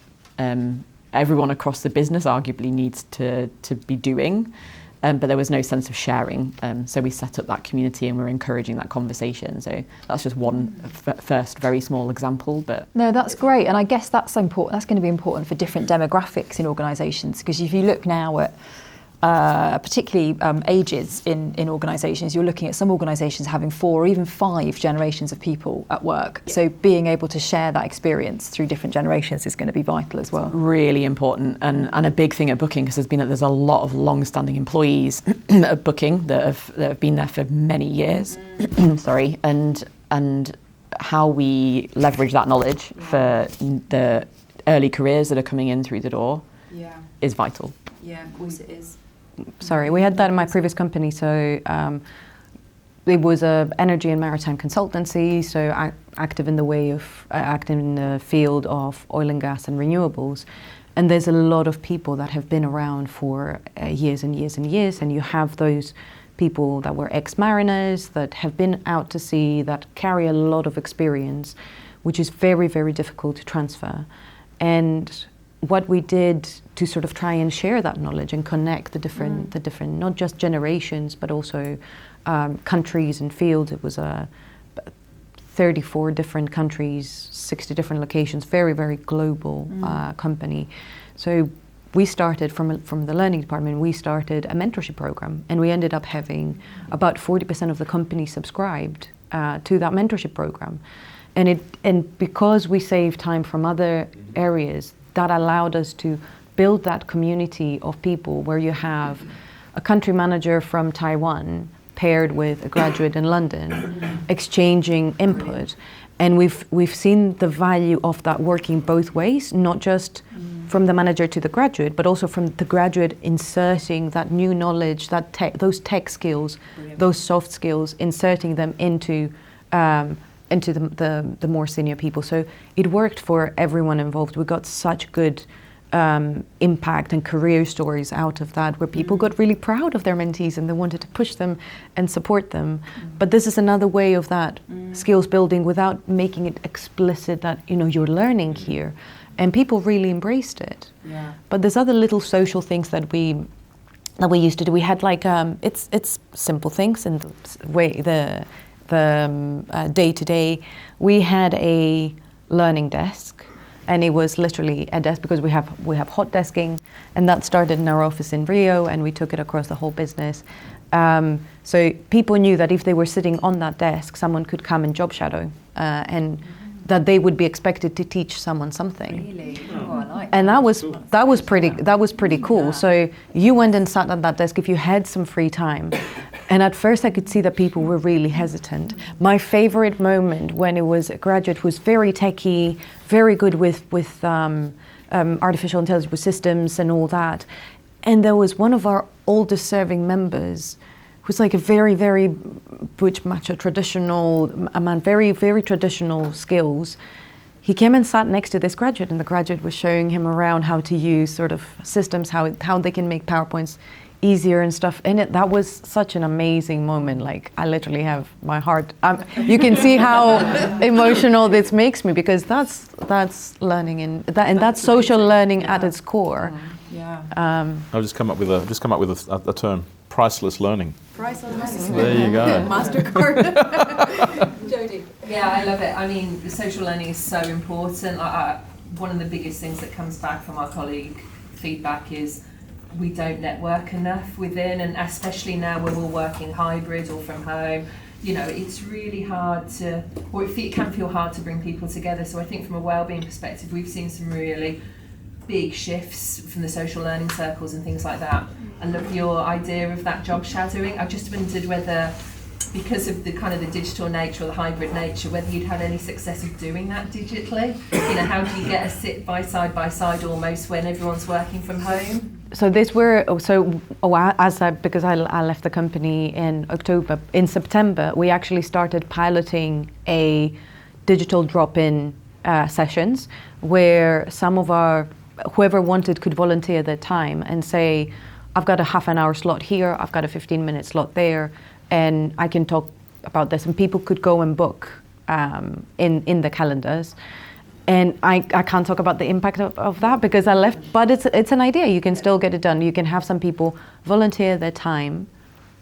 everyone across the business arguably needs to be doing, but there was no sense of sharing. So we set up that community and we're encouraging that conversation. So that's just one first very small example. But no, that's great, and I guess that's important. That's going to be important for different demographics in organisations, because if you look now at particularly ages in organisations, you're looking at some organisations having 4 or even 5 generations of people at work. So being able to share that experience through different generations is going to be vital as well. Really important, and a big thing at Booking, because there's a lot of long-standing employees at Booking that have been there for many years. Sorry, and how we leverage that knowledge for the early careers that are coming in through the door is vital. Yeah, of course it is. Sorry, we had that in my previous company. So it was a energy and maritime consultancy, so active in the field of oil and gas and renewables. And there's a lot of people that have been around for years and years and years, and you have those people that were ex-mariners that have been out to sea, that carry a lot of experience, which is very, very difficult to transfer. And what we did to sort of try and share that knowledge and connect the different not just generations, but also countries and fields. It was 34 different countries, 60 different locations, very, very global company. So we started from the learning department, we started a mentorship program, and we ended up having about 40% of the company subscribed to that mentorship program. And because we saved time from other areas, that allowed us to build that community of people where you have a country manager from Taiwan paired with a graduate in London, exchanging input. And we've seen the value of that working both ways, not just from the manager to the graduate, but also from the graduate inserting that new knowledge, those tech skills, those soft skills, inserting them into the more senior people. So it worked for everyone involved. We got such good impact and career stories out of that, where people got really proud of their mentees and they wanted to push them and support them. But this is another way of that skills building without making it explicit that, you know, you're learning here. And people really embraced it. Yeah. But there's other little social things that we used to do. We had like it's simple things in the way the day-to-day. We had a learning desk, and it was literally a desk because we have hot desking, and that started in our office in Rio, and we took it across the whole business. So people knew that if they were sitting on that desk, someone could come and job shadow, and that they would be expected to teach someone something. Really? Oh, I like and that was pretty cool. So you went and sat at that desk if you had some free time. And at first I could see that people were really hesitant. My favorite moment when it was a graduate who was very techie, very good with artificial intelligence systems and all that. And there was one of our oldest serving members who's like a very, very butch macho traditional, a man, very, very traditional skills. He came and sat next to this graduate, and the graduate was showing him around how to use sort of systems, how they can make PowerPoints easier and stuff. And that was such an amazing moment. Like, I literally have my heart. You can see how emotional this makes me, because that's learning, and that's social learning at its core. Yeah. I've just come up with a term: priceless learning. Priceless. There you go. MasterCard. Jodie. Yeah, I love it. I mean, the social learning is so important. One of the biggest things that comes back from our colleague feedback is we don't network enough within, and especially now when we're working hybrid or from home, you know, it's really hard to, or it can feel hard to bring people together. So I think from a wellbeing perspective, we've seen some really big shifts from the social learning circles and things like that. I love your idea of that job shadowing. I just wondered whether, because of the kind of the digital nature or the hybrid nature, whether you'd had any success of doing that digitally. You know, how do you get a sit by side almost when everyone's working from home? So because I left the company in October, in September, we actually started piloting a digital drop-in sessions where some of whoever wanted could volunteer their time and say, I've got a half an hour slot here, I've got a 15-minute slot there, and I can talk about this. And people could go and book in the calendars. And I can't talk about the impact of that because I left, but it's an idea. You can still get it done. You can have some people volunteer their time,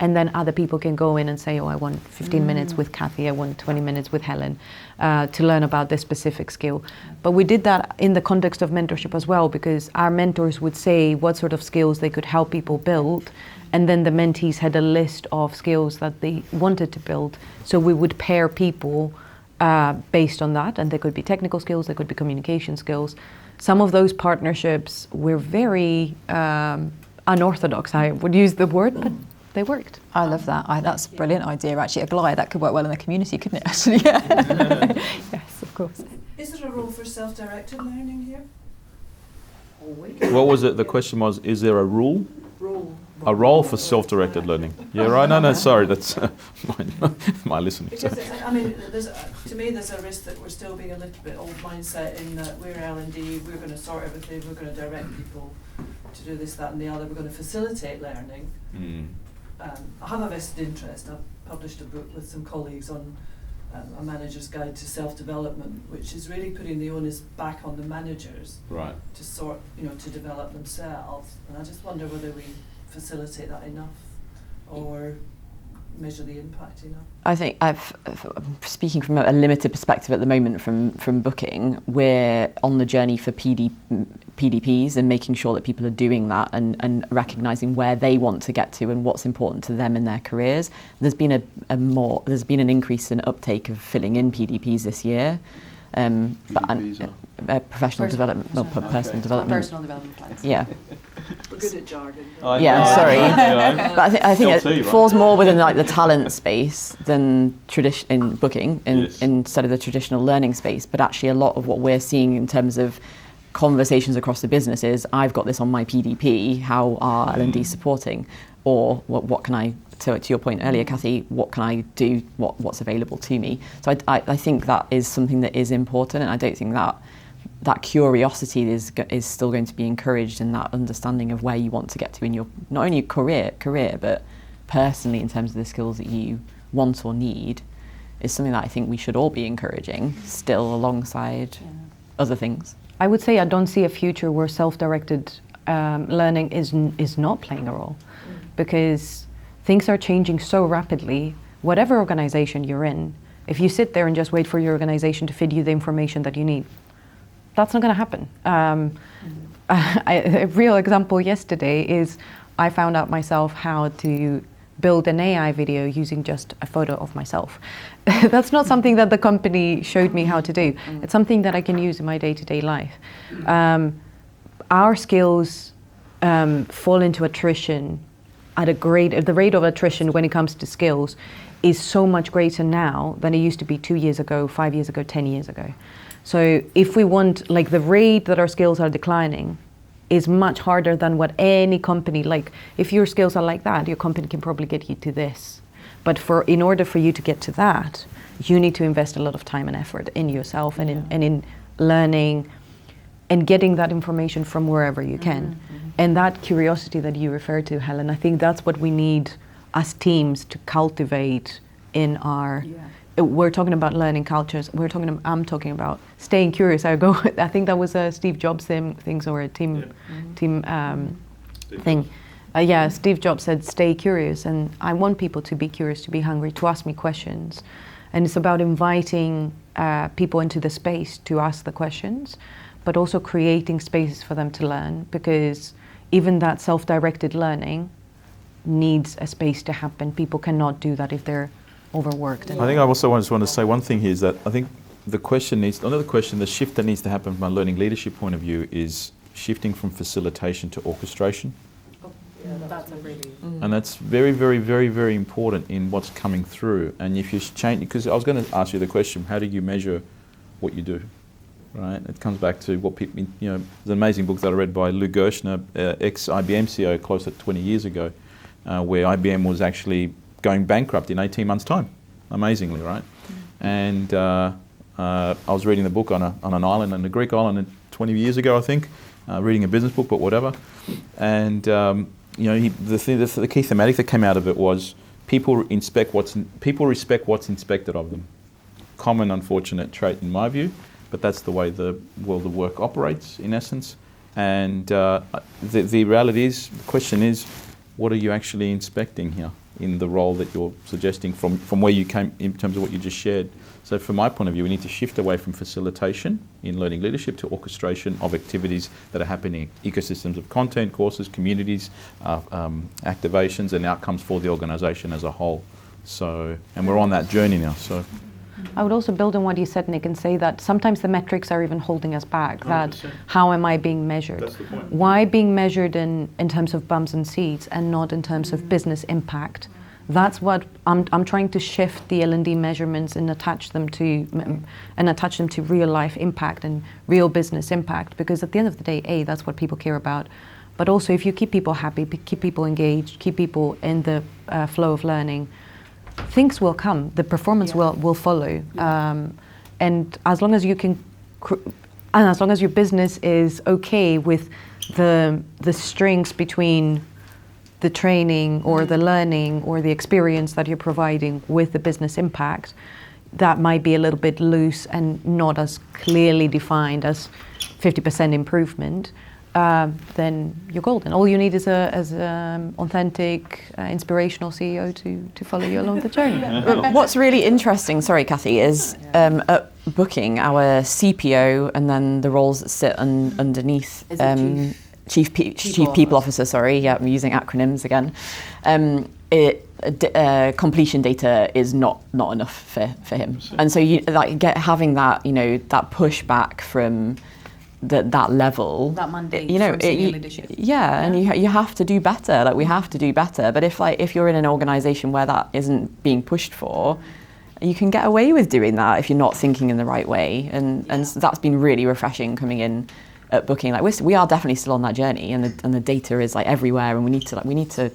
and then other people can go in and say, oh, I want 15 minutes with Kathy, I want 20 minutes with Helen to learn about this specific skill. But we did that in the context of mentorship as well, because our mentors would say what sort of skills they could help people build, and then the mentees had a list of skills that they wanted to build. So we would pair people based on that, and they could be technical skills, they could be communication skills. Some of those partnerships were very unorthodox, I would use the word, but they worked. I love that. That's a brilliant idea, actually. A glide, that could work well in the community, couldn't it, actually? Yeah. Yes, of course. Is there a role for self-directed learning here? What was it? The question was, is there a rule? Role. A role for self-directed learning. Yeah, right. No, sorry, that's my listening. Because I mean, to me, there's a risk that we're still being a little bit old mindset in that we're L&D, we're going to sort everything, we're going to direct people to do this, that, and the other. We're going to facilitate learning. I have a vested interest. I've published a book with some colleagues on a manager's guide to self-development, which is really putting the onus back on the managers, Right. to develop themselves. And I just wonder whether we facilitate that enough or measure the impact enough. I think speaking from a limited perspective at the moment from Booking, we're on the journey for PDPs and making sure that people are doing that and recognising where they want to get to and what's important to them in their careers. There's been an increase in uptake of filling in PDPs this year. Professional development, personal development. Personal development plans. Yeah. We're good at jargon. Sorry. But I think LT, it falls more within like the talent space than in Booking, Yes. instead of the traditional learning space. But actually, a lot of what we're seeing in terms of conversations across the business is, I've got this on my PDP. How are L&D supporting? Or what can I? To your point earlier, Kathy, what can I do? What's available to me? So I think that is something that is important, and I don't think that curiosity is still going to be encouraged, and that understanding of where you want to get to in your not only your career but personally in terms of the skills that you want or need is something that I think we should all be encouraging still alongside other things. I would say I don't see a future where self-directed learning is not playing a role, because things are changing so rapidly. Whatever organization you're in, if you sit there and just wait for your organization to feed you the information that you need, that's not going to happen. A real example yesterday is I found out myself how to build an AI video using just a photo of myself. That's not something that the company showed me how to do. It's something that I can use in my day-to-day life. Our skills fall into attrition at the rate of attrition when it comes to skills is so much greater now than it used to be 2 years ago, 5 years ago, 10 years ago. So if we want, like, the rate that our skills are declining is much harder than what any company, like, if your skills are like that, your company can probably get you to this. But in order for you to get to that, you need to invest a lot of time and effort in yourself and in learning and getting that information from wherever you can. And that curiosity that you referred to, Helen, I think that's what we need as teams to cultivate in our. We're talking about learning cultures. I'm talking about staying curious. I think that was a Steve Jobs things or a team thing. Steve Jobs said, "Stay curious," and I want people to be curious, to be hungry, to ask me questions, and it's about inviting people into the space to ask the questions, but also creating spaces for them to learn, because even that self-directed learning needs a space to happen. People cannot do that if they're overworked. I think I also just want to say one thing here is that I think the shift that needs to happen from a learning leadership point of view is shifting from facilitation to orchestration. That's a really... And that's very, very, very, very important in what's coming through. And if you change, because I was going to ask you the question, how do you measure what you do? Right? It comes back to what people, there's an amazing book that I read by Lou Gerstner, ex-IBM CEO, close to 20 years ago, where IBM was actually going bankrupt in 18 months' time, amazingly, right? And I was reading the book on an island, on a Greek island, 20 years ago, I think, reading a business book, but whatever. And the key thematic that came out of it was people respect what's inspected of them. Common unfortunate trait in my view, but that's the way the world of work operates in essence. And the reality is, the question is, what are you actually inspecting here in the role that you're suggesting from where you came in terms of what you just shared? So from my point of view, we need to shift away from facilitation in learning leadership to orchestration of activities that are happening, ecosystems of content, courses, communities, activations and outcomes for the organisation as a whole. So, and we're on that journey now. So, I would also build on what you said, Nick, and say that sometimes the metrics are even holding us back. 100%. That how am I being measured? That's the point. Why being measured in terms of bums and seats and not in terms of business impact? That's what I'm trying to shift the L&D measurements and attach them to real life impact and real business impact, because at the end of the day, that's what people care about. But also, if you keep people happy, keep people engaged, keep people in the flow of learning, things will come. The performance will follow. And as long as you can, and as long as your business is okay with the strings between the training or the learning or the experience that you're providing with the business impact, that might be a little bit loose and not as clearly defined as 50% improvement, then you're golden. All you need is an authentic, inspirational CEO to follow you along the journey. What's really interesting, sorry, Kathy, is at Booking, our CPO and then the roles that sit underneath Chief People Officer, sorry, I'm using acronyms again. Completion data is not enough for him, and so having that that pushback from that level, that mandate, from senior leadership. And you have to do better. Like, we have to do better. But if you're in an organisation where that isn't being pushed for, you can get away with doing that if you're not thinking in the right way, and so that's been really refreshing coming in at Booking. Like, we are definitely still on that journey, and the data is like everywhere, and we need to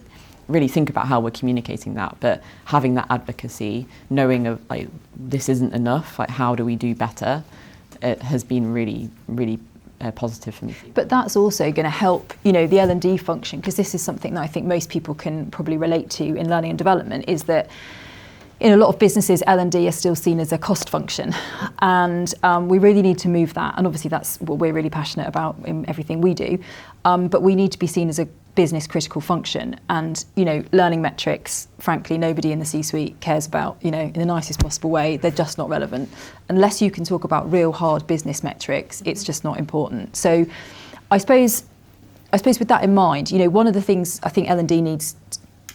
really think about how we're communicating that. But having that advocacy, knowing of like this isn't enough, like how do we do better, it has been really, really positive for me. But that's also going to help, the L&D function, because this is something that I think most people can probably relate to in learning and development, is that in a lot of businesses, L&D is still seen as a cost function, and we really need to move that. And obviously, that's what we're really passionate about in everything we do. But we need to be seen as a business critical function. And learning metrics, frankly, nobody in the C-suite cares about. In the nicest possible way, they're just not relevant unless you can talk about real hard business metrics. It's just not important. So, I suppose with that in mind, one of the things I think L&D needs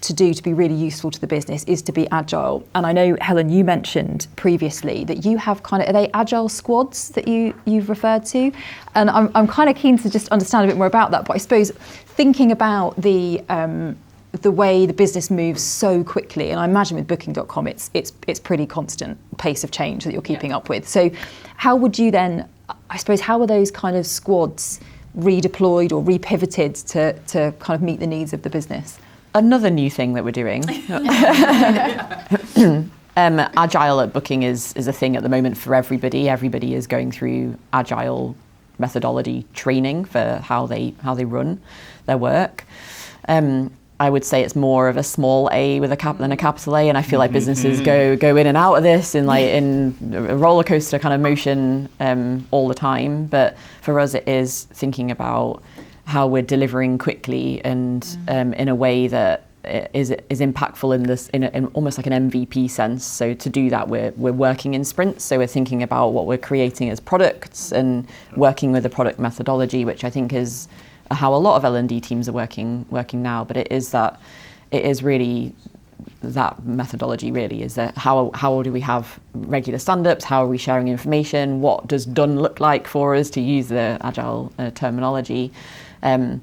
to do to be really useful to the business is to be agile. And I know, Helen, you mentioned previously that you have are they agile squads that you've referred to? And I'm kind of keen to just understand a bit more about that. But I suppose thinking about the the way the business moves so quickly, and I imagine with Booking.com, it's pretty constant pace of change that you're keeping up with. So how would you then, I suppose, how are those kind of squads redeployed or repivoted to kind of meet the needs of the business? Another new thing that we're doing. Agile at Booking is a thing at the moment for everybody. Everybody is going through Agile methodology training for how they run their work. I would say it's more of a small A with a cap than a capital A, and I feel like businesses go in and out of this in a roller coaster kind of motion all the time. But for us, it is thinking about how we're delivering quickly and in a way that is impactful in almost like an MVP sense. So to do that, we're working in sprints. So we're thinking about what we're creating as products and working with a product methodology, which I think is how a lot of L&D teams are working now. But it is really that methodology. Really is that how do we have regular stand-ups? How are we sharing information? What does done look like for us, to use the Agile terminology? And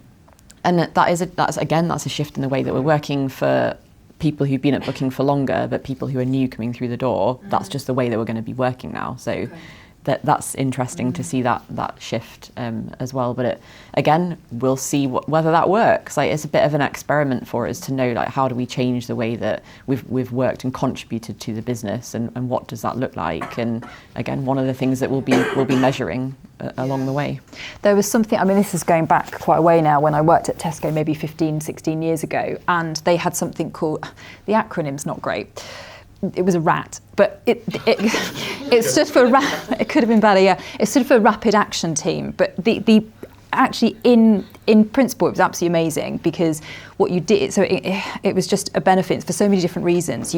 that's a shift in the way that we're working for people who've been at Booking for longer, but people who are new coming through the door. That's just the way that we're going to be working now. So that's interesting to see that shift as well. But again, we'll see whether that works. Like, it's a bit of an experiment for us to know, like, how do we change the way that we've worked and contributed to the business, and what does that look like? And again, one of the things that we'll be measuring along the way. There was something, I mean, this is going back quite a way now, when I worked at Tesco maybe 15, 16 years ago, and they had something called, the acronym's not great. It was a RAT, but it stood for it could have been better, yeah. It stood for Rapid Action Team, but the actually in principle it was absolutely amazing, because what you did, so it was just a benefit for so many different reasons.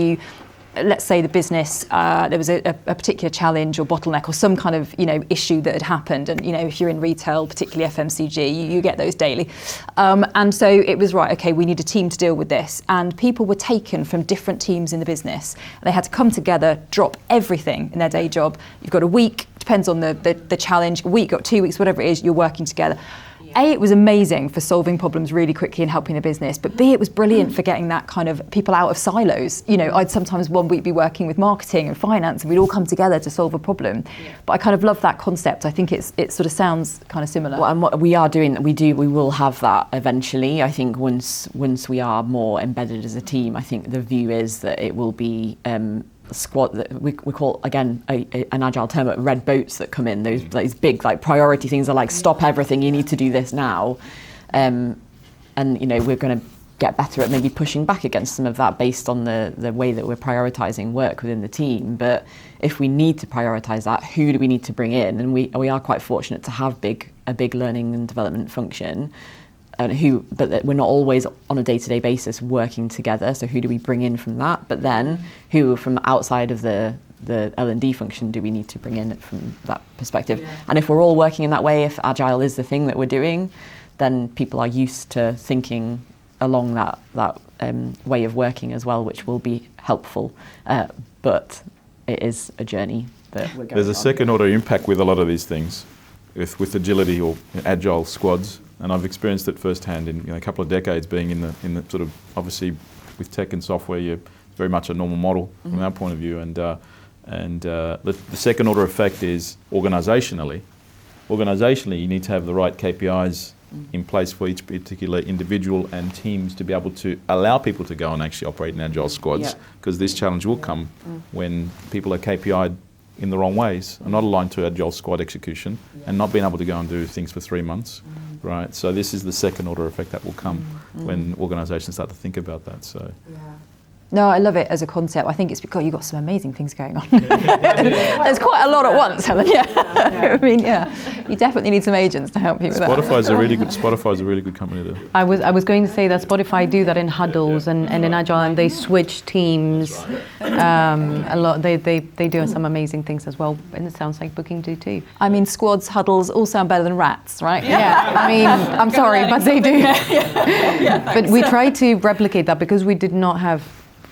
Let's say the business, there was a particular challenge or bottleneck or some kind of issue that had happened, and if you're in retail, particularly FMCG, you get those daily, and so it was right. Okay, we need a team to deal with this, and people were taken from different teams in the business. They had to come together, drop everything in their day job. You've got a week, depends on the challenge. A week or 2 weeks, whatever it is, you're working together. A, it was amazing for solving problems really quickly and helping the business, but B, it was brilliant for getting that kind of people out of silos. I'd sometimes one week be working with marketing and finance, and we'd all come together to solve a problem. But I kind of love that concept. I think it sort of sounds kind of similar. Well, and what we are doing, we will have that eventually. I think once we are more embedded as a team, I think the view is that it will be squad that we call, again, an agile term, but red boats that come in. Those big priority things are like, stop everything, you need to do this now, and we're going to get better at maybe pushing back against some of that based on the way that we're prioritizing work within the team. But if we need to prioritize that, who do we need to bring in? And we are quite fortunate to have a big learning and development function. But we're not always on a day-to-day basis working together. So who do we bring in from that? But then who from outside of the L&D function do we need to bring in from that perspective? Yeah. And if we're all working in that way, if Agile is the thing that we're doing, then people are used to thinking along that way of working as well, which will be helpful. But it is a journey that we're going There's a second order impact with a lot of these things, with agility or agile squads. And I've experienced it firsthand in a couple of decades being in the sort of, obviously with tech and software, you're very much a normal model from our point of view. And the second order effect is organisationally. Organisationally, you need to have the right KPIs in place for each particular individual and teams to be able to allow people to go and actually operate in agile squads, because this challenge will come when people are KPI'd in the wrong ways, are not aligned to agile squad execution, and not being able to go and do things for 3 months, right? So this is the second order effect that will come when organisations start to think about that. So. Yeah. No, I love it as a concept. I think it's because you've got some amazing things going on. There's quite a lot at once, Helen. I mean, you definitely need some agents to help you with that. Spotify's a really good company to. I was going to say that Spotify do that in huddles and in Agile, and they switch teams a lot. They do some amazing things as well, and it sounds like Booking do too. I mean, squads, huddles all sound better than rats, right? Yeah. I mean, I'm sorry, but they do. But we try to replicate that because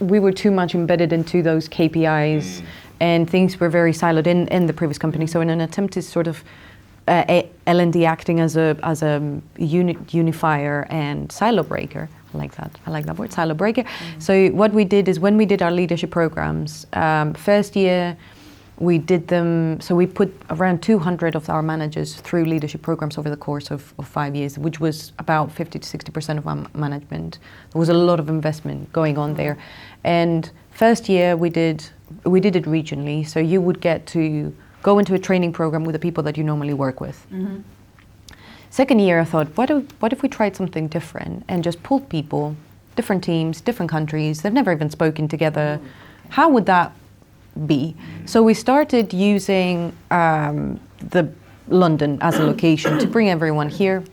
we were too much embedded into those KPIs, and things were very siloed in the previous company. So in an attempt to sort of L&D acting as a unifier and silo breaker, I like that. I like that word, silo breaker. So what we did is when we did our leadership programs, first year we did them, so we put around 200 of our managers through leadership programs over the course of 5 years, which was about 50 to 60% of our management. There was a lot of investment going on there. And first year we did it regionally, so you would get to go into a training program with the people that you normally work with. Second year I thought, what if we tried something different and just pulled people, different teams, different countries, they've never even spoken together. How would that be? So we started using the London as a location to bring everyone here,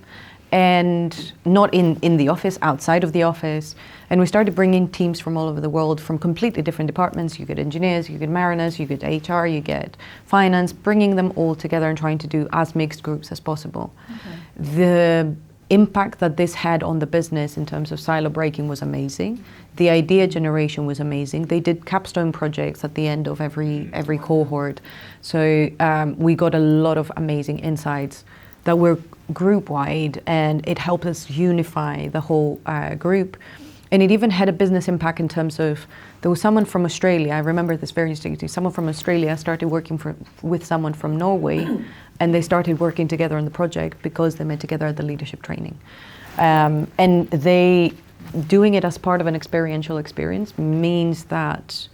and not in the office, outside of the office. And we started bringing teams from all over the world from completely different departments. You get engineers, you get mariners, you get HR, you get finance, bringing them all together and trying to do as mixed groups as possible. The impact that this had on the business in terms of silo breaking was amazing. The idea generation was amazing. They did capstone projects at the end of every cohort. So we got a lot of amazing insights that were group-wide, and it helped us unify the whole group. And it even had a business impact in terms of, there was someone from Australia, I remember this very distinctly, someone from Australia started working with someone from Norway, and they started working together on the project because they met together at the leadership training. And they, doing it as part of an experiential experience means that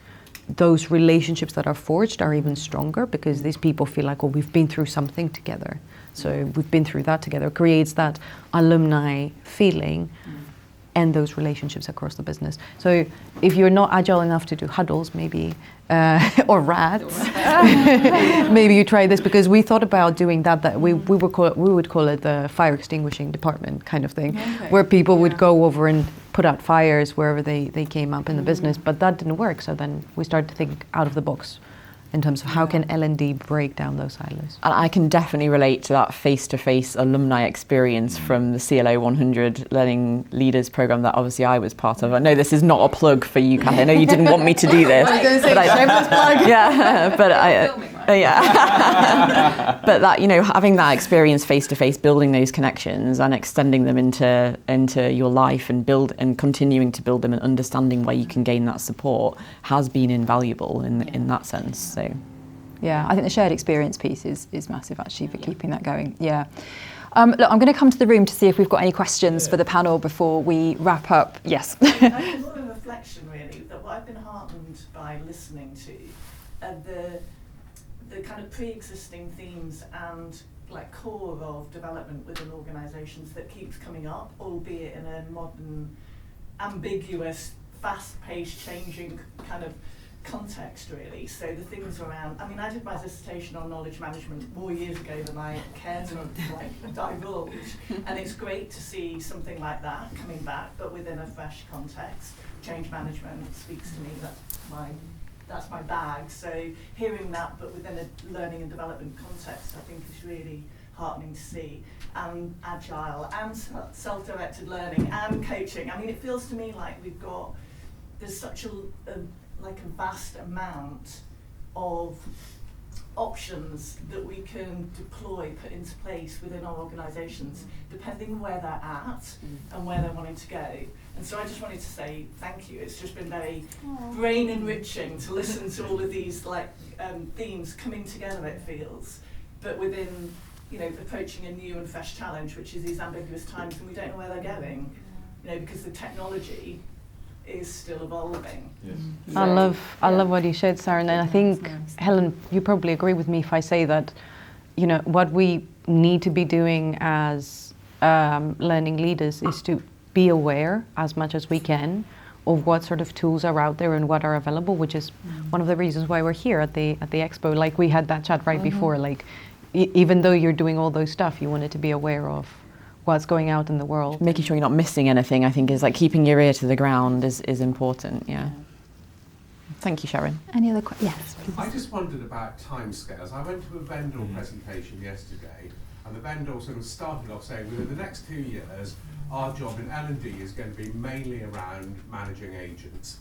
those relationships that are forged are even stronger, because these people feel like, well, we've been through something together. So we've been through that together. It creates that alumni feeling and those relationships across the business. So if you're not agile enough to do huddles, maybe, or rats, maybe you try this, because we thought about doing that we would call it the fire extinguishing department kind of thing, where people would go over and put out fires wherever they came up in the business, but that didn't work. So then we started to think out of the box in terms of how can L&D break down those silos. And I can definitely relate to that face-to-face alumni experience from the CLO 100 Learning Leaders program that obviously I was part of. I know this is not a plug for you, Kathy. I know you didn't want me to do this. I was going to say, shameless plug. Yeah, but but that, you know, having that experience face-to-face, building those connections and extending them into your life and continuing to build them and understanding where you can gain that support has been invaluable in that sense. So. Yeah, I think the shared experience piece is massive actually for keeping that going. Yeah. Look, I'm going to come to the room to see if we've got any questions for the panel before we wrap up. Yes. I have more of a reflection really, that what I've been heartened by listening to are the kind of pre-existing themes and like core of development within organisations that keeps coming up, albeit in a modern, ambiguous, fast-paced, changing kind of context really. So the things around, I mean, I did my dissertation on knowledge management more years ago than I care to like divulge, and it's great to see something like that coming back, but within a fresh context. Change management speaks to me, that's my bag. So hearing that, but within a learning and development context, I think is really heartening to see. And agile and self-directed learning and coaching. I mean, it feels to me like there's such a vast amount of options that we can deploy, put into place within our organisations, depending where they're at and where they're wanting to go. And so I just wanted to say thank you. It's just been very brain enriching to listen to all of these themes coming together, it feels, but within, you know, approaching a new and fresh challenge, which is these ambiguous times and we don't know where they're going, you know, because the technology is still evolving. Yes. So, I love what you shared, Sarah, and I think, Helen, you probably agree with me if I say that, you know, what we need to be doing as learning leaders is to be aware as much as we can of what sort of tools are out there and what are available, which is one of the reasons why we're here at the expo. Like we had that chat right before, like even though you're doing all those stuff, you wanted to be aware of what's going out in the world. Making sure you're not missing anything, I think, is like keeping your ear to the ground is important, yeah. Thank you, Sharon. Any other questions? Yes. I just wondered about timescales. I went to a vendor presentation yesterday, and the vendor sort of started off saying, within the next 2 years, our job in L&D is going to be mainly around managing agents.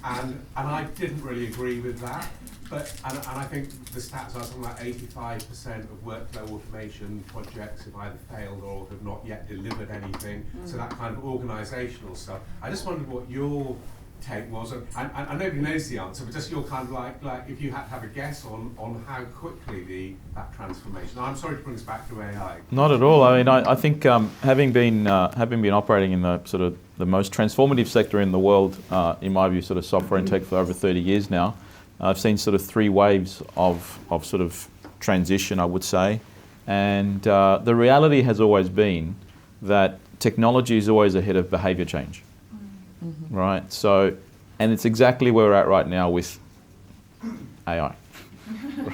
And I didn't really agree with that. But and I think the stats are something like 85% of workflow automation projects have either failed or have not yet delivered anything. So that kind of organisational stuff. I just wondered what your take was, and nobody knows the answer, but just your kind of like if you had to have a guess on how quickly that transformation. I'm sorry to bring us back to AI. Not at all. I mean, I think having been operating in the sort of the most transformative sector in the world, in my view, sort of software and tech for over 30 years now, I've seen sort of 3 waves of sort of transition, I would say, and the reality has always been that technology is always ahead of behaviour change. Right, so, and it's exactly where we're at right now with AI,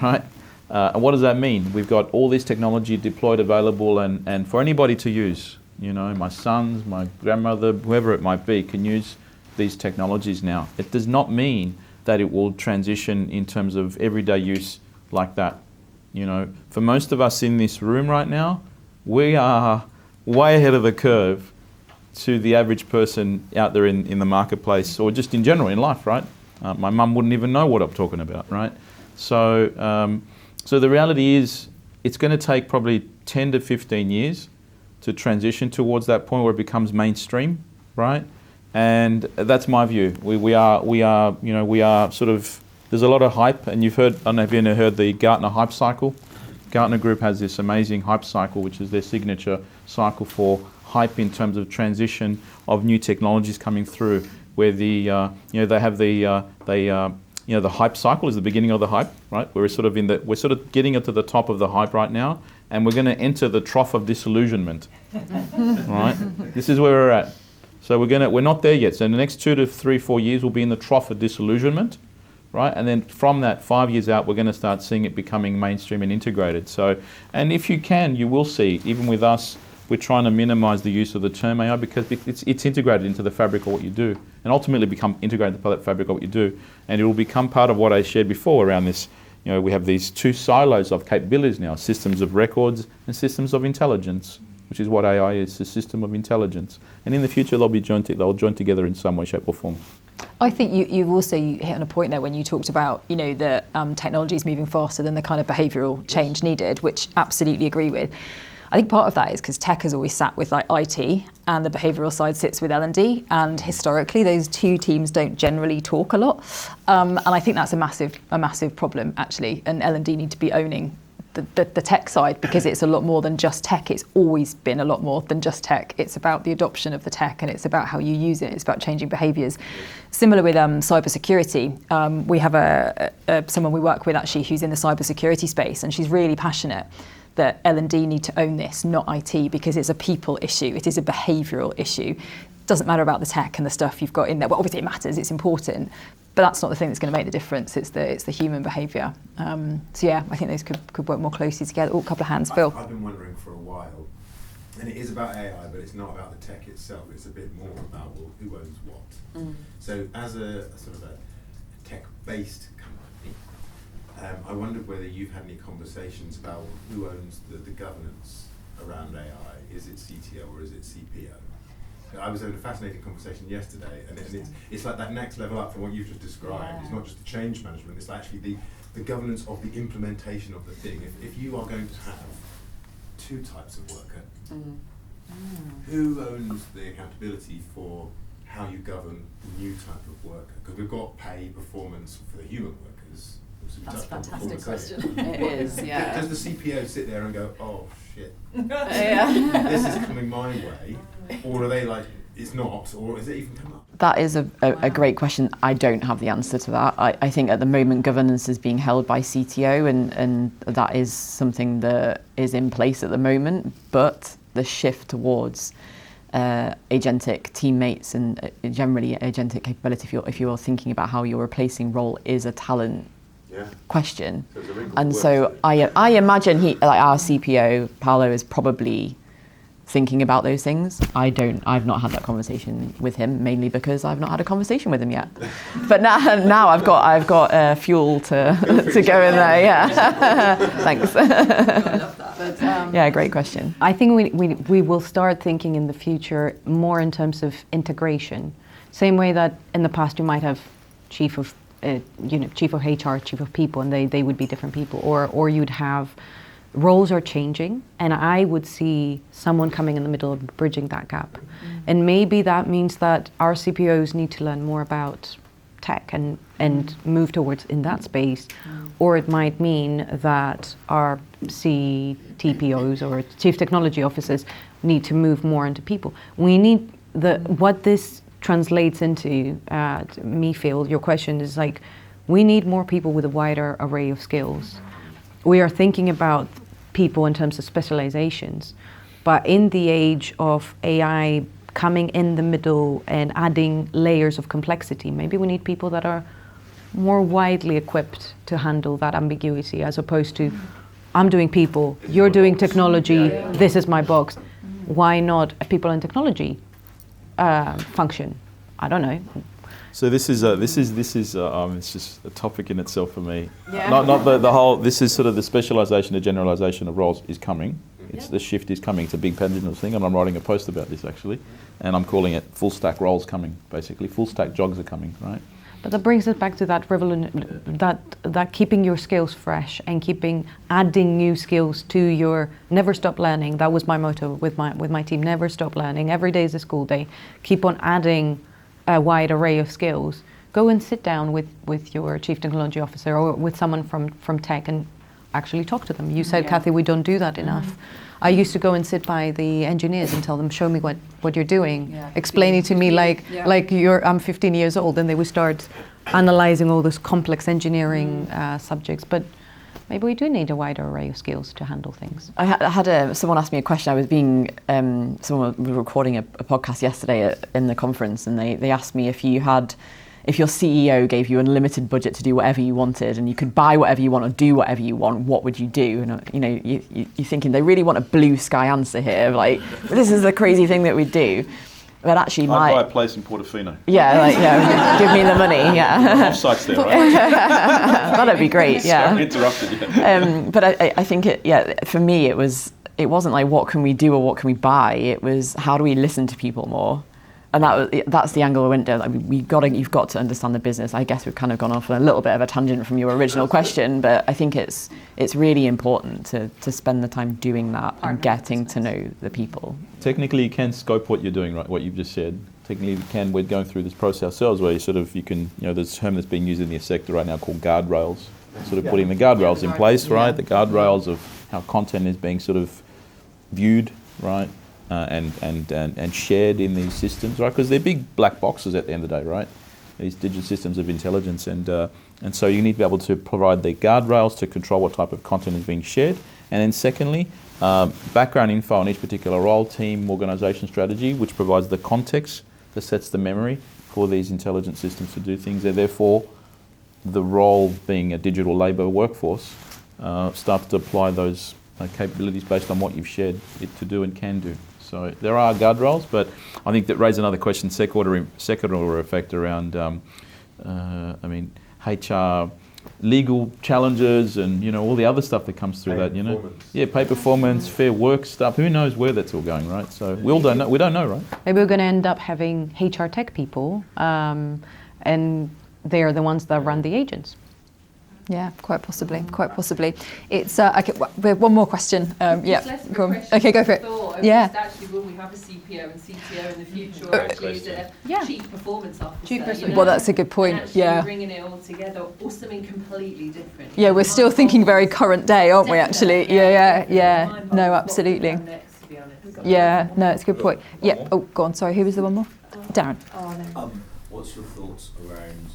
right? And what does that mean? We've got all this technology deployed, available, and for anybody to use. You know, my sons, my grandmother, whoever it might be, can use these technologies now. It does not mean that it will transition in terms of everyday use like that. You know, for most of us in this room right now, we are way ahead of the curve to the average person out there in the marketplace, or just in general in life, right? My mum wouldn't even know what I'm talking about, right? So, so the reality is, it's going to take probably 10 to 15 years to transition towards that point where it becomes mainstream, right? And that's my view. We are sort of, there's a lot of hype, and you've heard, I don't know if you've ever heard the Gartner hype cycle. Gartner Group has this amazing hype cycle, which is their signature cycle for hype in terms of transition of new technologies coming through, where the they have the the hype cycle is the beginning of the hype, right? We're sort of getting it to the top of the hype right now, and we're going to enter the trough of disillusionment, right? This is where we're at. So we're not there yet. So in the next 2 to 3, 4 years, we'll be in the trough of disillusionment, right? And then from that, 5 years out, we're going to start seeing it becoming mainstream and integrated. So, and if you can, you will see, even with us, we're trying to minimize the use of the term AI because it's integrated into the fabric of what you do, and ultimately become integrated into the fabric of what you do. And it will become part of what I shared before around this. You know, we have these 2 silos of capabilities now, systems of records and systems of intelligence, which is what AI is, a system of intelligence. And in the future, they'll join together in some way, shape or form. I think you've also hit on a point there when you talked about, you know, the technology is moving faster than the kind of behavioural change needed, which absolutely agree with. I think part of that is because tech has always sat with like IT and the behavioural side sits with L&D, and historically those 2 teams don't generally talk a lot, and I think that's a massive problem actually, and L&D need to be owning the tech side, because it's a lot more than just tech. It's always been a lot more than just tech. It's about the adoption of the tech, and it's about how you use it. It's about changing behaviours. Similar with cybersecurity, we have someone we work with actually who's in the cybersecurity space, and she's really passionate that L&D need to own this, not IT, because it's a people issue. It is a behavioural issue. Doesn't matter about the tech and the stuff you've got in there. Well, obviously it matters, it's important, but that's not the thing that's going to make the difference. It's the human behaviour. So yeah, I think those could work more closely together. Oh, a couple of hands, Phil. I've been wondering for a while, and it is about AI, but it's not about the tech itself. It's a bit more about, well, who owns what. So as a sort of a tech-based company, I wondered whether you've had any conversations about who owns the governance around AI. Is it CTO or is it CPO? I was having a fascinating conversation yesterday, and it's like that next level up from what you've just described. Yeah. It's not just the change management, it's actually the governance of the implementation of the thing. If you are going to have 2 types of worker, who owns the accountability for how you govern the new type of worker? Because we've got pay, performance for the human workers. That's a fantastic question. It is, yeah. Does the CPO sit there and go, oh shit, this is coming my way? Or are they like, it's not, or is it even come up? That is a great question. I don't have the answer to that. I think at the moment governance is being held by CTO, and that is something that is in place at the moment, but the shift towards agentic teammates and generally agentic capability, if you're thinking about how you're replacing role, is a talent question. And so I imagine our CPO, Paolo, is probably thinking about those things. I've not had that conversation with him, mainly because I've not had a conversation with him yet. But now I've got fuel to go in there, yeah. Thanks. I love that. But, Yeah, great question. I think we will start thinking in the future more in terms of integration. Same way that in the past you might have chief of HR, chief of people, and they would be different people, or you'd have roles are changing, and I would see someone coming in the middle of bridging that gap. And maybe that means that our CPOs need to learn more about tech and move towards in that space, or it might mean that our CTPOs or chief technology officers need to move more into people. We need what this translates into, me feel, your question is like, we need more people with a wider array of skills. We are thinking about people in terms of specializations, but in the age of AI coming in the middle and adding layers of complexity, maybe we need people that are more widely equipped to handle that ambiguity, as opposed to, I'm doing people, you're doing technology, this is my box. Why not people in technology function? I don't know. So this is it's just a topic in itself for me. Yeah. Not the whole. This is sort of the specialisation, the generalisation of roles is coming. It's the shift is coming. It's a big pendulum thing, and I'm writing a post about this actually, and I'm calling it full stack roles coming. Basically, full stack jogs are coming, right? But that brings us back to that that keeping your skills fresh and adding new skills to your never stop learning. That was my motto with my team. Never stop learning. Every day is a school day. Keep on adding a wide array of skills. Go and sit down with your chief technology officer or with someone from tech and actually talk to them. You said, Kathy, we don't do that enough. I used to go and sit by the engineers and tell them, show me what you're doing. Explain it to me like I'm 15 years old, and they would start analyzing all those complex engineering subjects. But maybe we do need a wider array of skills to handle things. I had someone asked me a question. I was someone was recording a podcast yesterday in the conference, and they asked me if your CEO gave you unlimited budget to do whatever you wanted, and you could buy whatever you want or do whatever you want, what would you do? And you're thinking they really want a blue sky answer here, like this is the crazy thing that we do. But actually, I'd buy a place in Portofino. Give me the money. Yeah, off-site's there, right? That'd be great. Yeah. Interrupted. Yeah. But I think for me it wasn't like what can we do or what can we buy. It was how do we listen to people more. And that's the angle we went down. Like you've got to understand the business. I guess we've kind of gone off on a little bit of a tangent from your original question, but I think it's really important to spend the time doing that and getting to know the people. Technically, you can scope what you're doing, right? What you've just said. Technically, we're going through this process ourselves, where you can, there's a term that's being used in the sector right now called guardrails. Sort of putting the guardrails in place, right? The guardrails of how content is being sort of viewed, right? And shared in these systems, right? Because they're big black boxes at the end of the day, right? These digital systems of intelligence, and so you need to be able to provide the guardrails to control what type of content is being shared. And then secondly, background info on each particular role, team, organisation strategy, which provides the context that sets the memory for these intelligent systems to do things. And therefore, the role being a digital labour workforce starts to apply those capabilities based on what you've shared it to do and can do. So there are guardrails, but I think that raises another question, second order effect around, HR, legal challenges, and all the other stuff that comes through pay performance, fair work stuff. Who knows where that's all going, right? So we don't know, right? Maybe we're going to end up having HR tech people, and they are the ones that run the agents. Yeah, quite possibly. It's okay. We have one more question. Go on. Okay, go for it. Actually, will we have a CPO and CTO in the future, or actually is it a chief performance officer? Well, that's a good point. Actually bringing it all together, or something completely different. Yeah, we're still thinking very current day, aren't we? Actually, yeah. No, absolutely. Yeah, no, it's a good point. Yeah. Oh, go on. Sorry, who was the one more? Darren. What's your thoughts around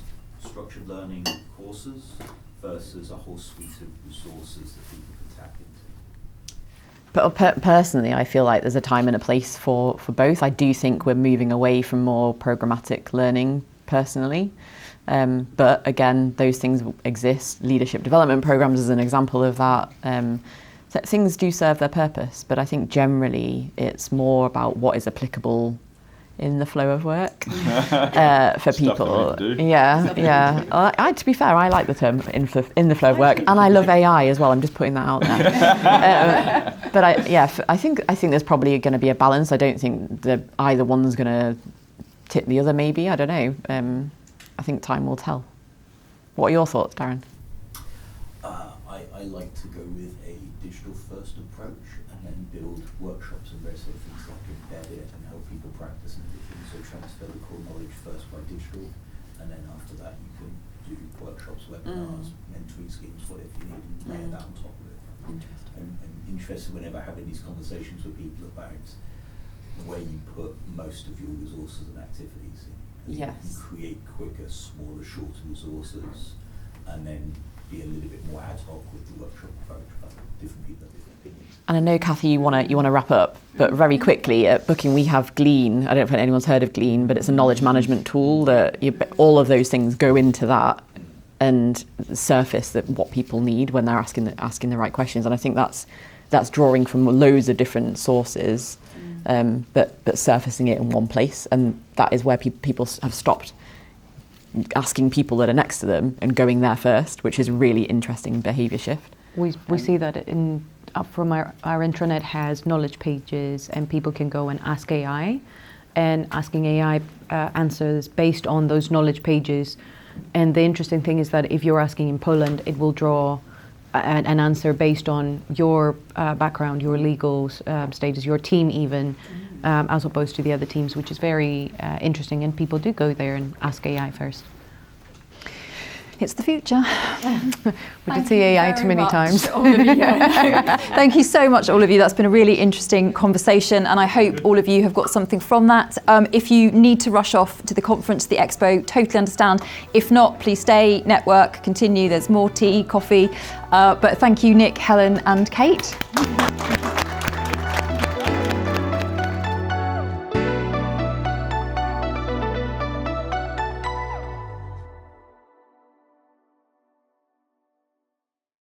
structured learning courses versus a whole suite of resources that people can tap into? But personally, I feel like there's a time and a place for both. I do think we're moving away from more programmatic learning personally. But again, those things exist. Leadership development programs is an example of that. So things do serve their purpose, but I think generally it's more about what is applicable in the flow of work for people. that we do. Yeah. To be fair, I like the term in the flow of work, and I love AI as well. I'm just putting that out there. But I think there's probably going to be a balance. I don't think that either one's going to tip the other. Maybe, I don't know. I think time will tell. What are your thoughts, Darren? I like to go with a digital first approach and then build workshops and various other things like embed it and help people practice and everything. So transfer the core knowledge first by digital, and then after that you can do workshops, webinars, mentoring schemes, whatever you need, and layer that on top of it. I'm interested whenever having these conversations with people about where you put most of your resources and activities in. And Yes. you can create quicker, smaller, shorter resources, and then be a little bit more ad hoc with the workshop approach, but different people have different opinions. And I know, Kathy, you want to wrap up, but very quickly at Booking we have Glean. I don't know if anyone's heard of Glean, but it's a knowledge management tool that all of those things go into that and surface what people need when they're asking the right questions. And I think that's drawing from loads of different sources, but surfacing it in one place, and that is where people have stopped asking people that are next to them and going there first, which is a really interesting behaviour shift. We see that up from our intranet has knowledge pages, and people can go and ask AI, and asking AI answers based on those knowledge pages. And the interesting thing is that if you're asking in Poland, it will draw an answer based on your background, your legal status, your team even, as opposed to the other teams, which is very interesting. And people do go there and ask AI first. It's the future. We did see AI too many times. Thank you so much, all of you. That's been a really interesting conversation, and I hope all of you have got something from that. If you need to rush off to the conference, the expo, totally understand. If not, please stay, network, continue. There's more tea, coffee. But thank you, Nick, Helen, and Kate.